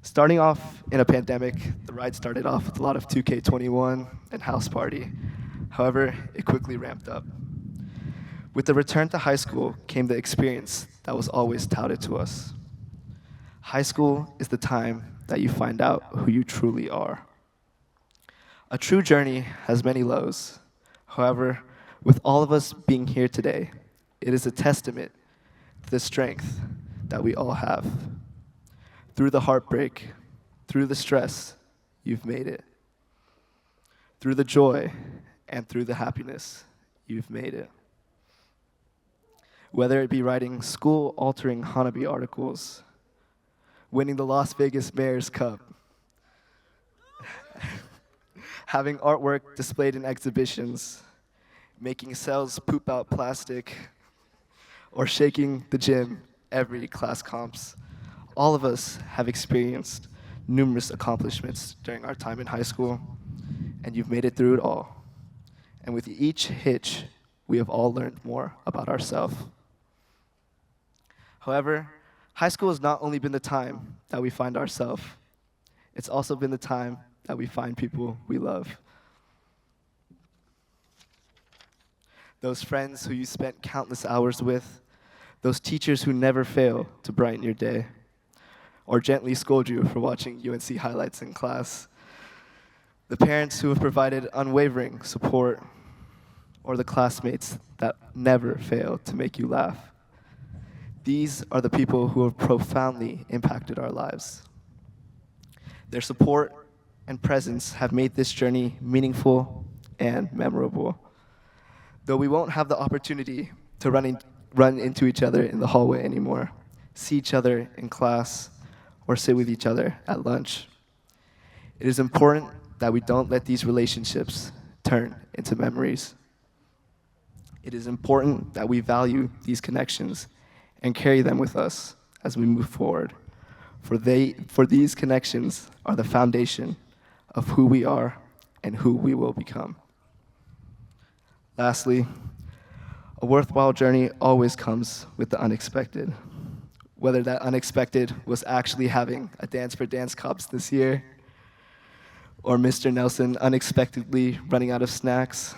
Starting off in a pandemic, the ride started off with a lot of 2K21 and house party. However, it quickly ramped up. With the return to high school came the experience that was always touted to us. High school is the time that you find out who you truly are. A true journey has many lows. However, with all of us being here today, it is a testament to the strength that we all have. Through the heartbreak, through the stress, you've made it. Through the joy and through the happiness, you've made it. Whether it be writing school-altering Hanabi articles, winning the Las Vegas Mayor's Cup, having artwork displayed in exhibitions, making cells poop out plastic, or shaking the gym every class comps. All of us have experienced numerous accomplishments during our time in high school, and you've made it through it all. And with each hitch, we have all learned more about ourselves. However, high school has not only been the time that we find ourselves, it's also been the time that we find people we love. Those friends who you spent countless hours with, those teachers who never fail to brighten your day, or gently scold you for watching UNC highlights in class. the parents who have provided unwavering support, or the classmates that never fail to make you laugh. These are the people who have profoundly impacted our lives. Their support and presence have made this journey meaningful and memorable. Though we won't have the opportunity to run into each other in the hallway anymore, see each other in class, or sit with each other at lunch, it is important that we don't let these relationships turn into memories. It is important that we value these connections and carry them with us as we move forward. For these connections are the foundation of who we are and who we will become. Lastly, a worthwhile journey always comes with the unexpected. Whether that unexpected was actually having a Dance for Dance Cups this year, or Mr. Nelson unexpectedly running out of snacks,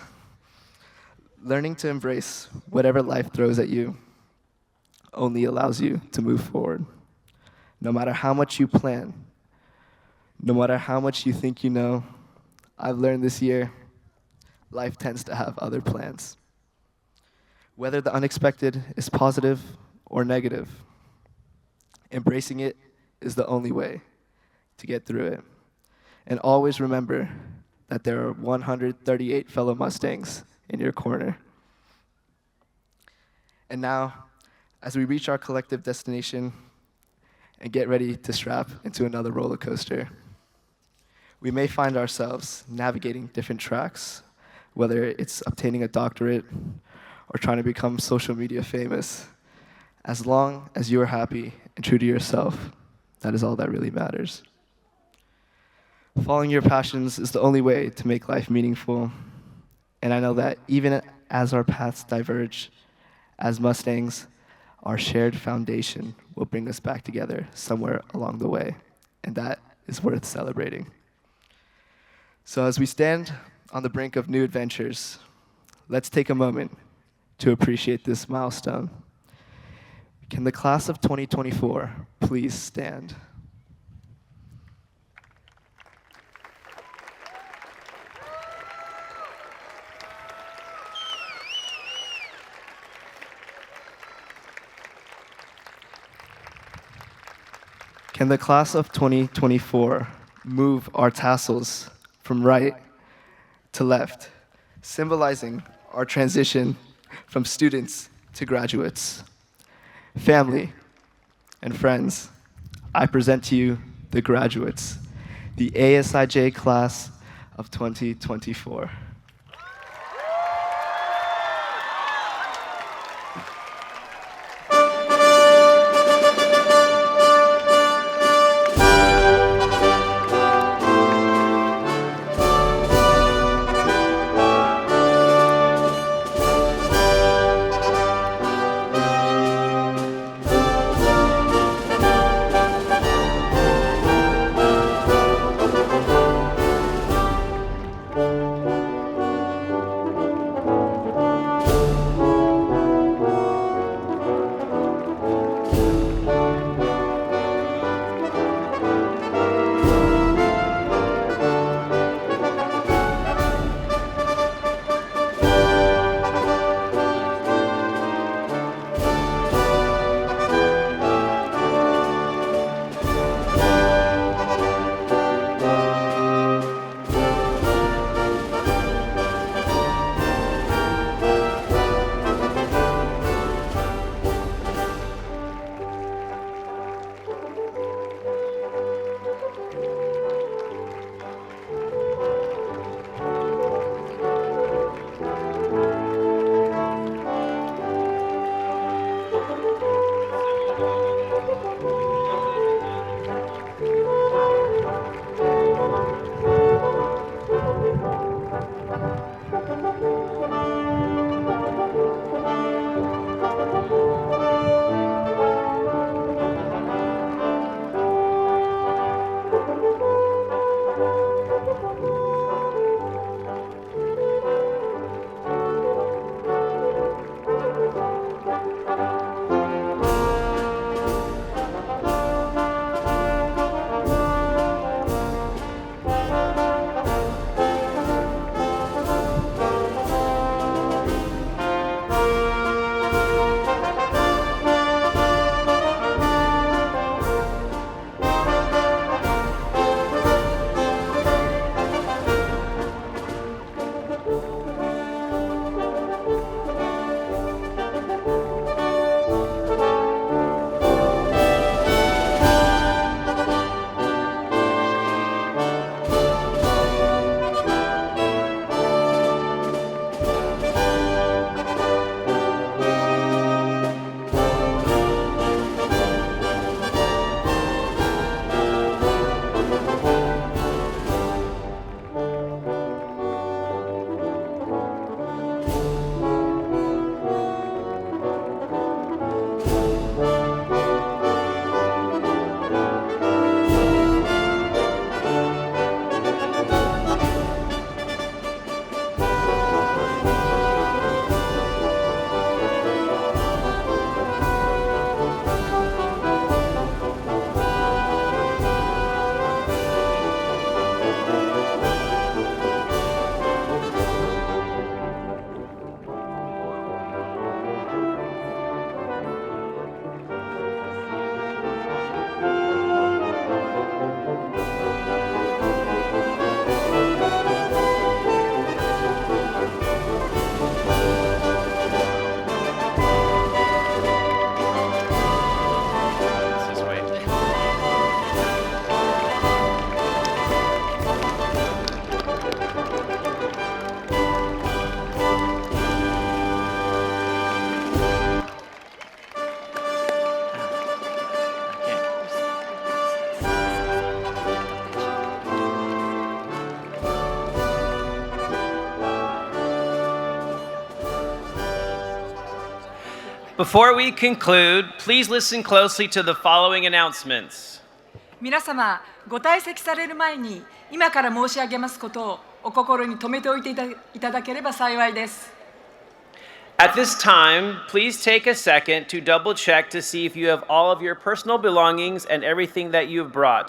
learning to embrace whatever life throws at you only allows you to move forward. No matter how much you plan, no matter how much you think you know, I've learned this year, life tends to have other plans. Whether the unexpected is positive or negative, embracing it is the only way to get through it. And always remember that there are 138 fellow Mustangs in your corner. And now, as we reach our collective destination and get ready to strap into another roller coaster, we may find ourselves navigating different tracks, whether it's obtaining a doctorate or trying to become social media famous. As long as you are happy and true to yourself, that is all that really matters. Following your passions is the only way to make life meaningful. And I know that even as our paths diverge, as Mustangs, our shared foundation will bring us back together somewhere along the way. And that is worth celebrating. So as we stand on the brink of new adventures, let's take a moment to appreciate this milestone. Can the class of 2024 please stand? Can the class of 2024 move our tassels from right to left, symbolizing our transition from students to graduates? Family and friends, I present to you the graduates, the ASIJ class of 2024. Before we conclude, please listen closely to the following announcements. 皆様、ご退席される前に今から申し上げますことをお心に留めておいていただければ幸いです。 At this time, please take a second to double check to see if you have all of your personal belongings and everything that you've brought.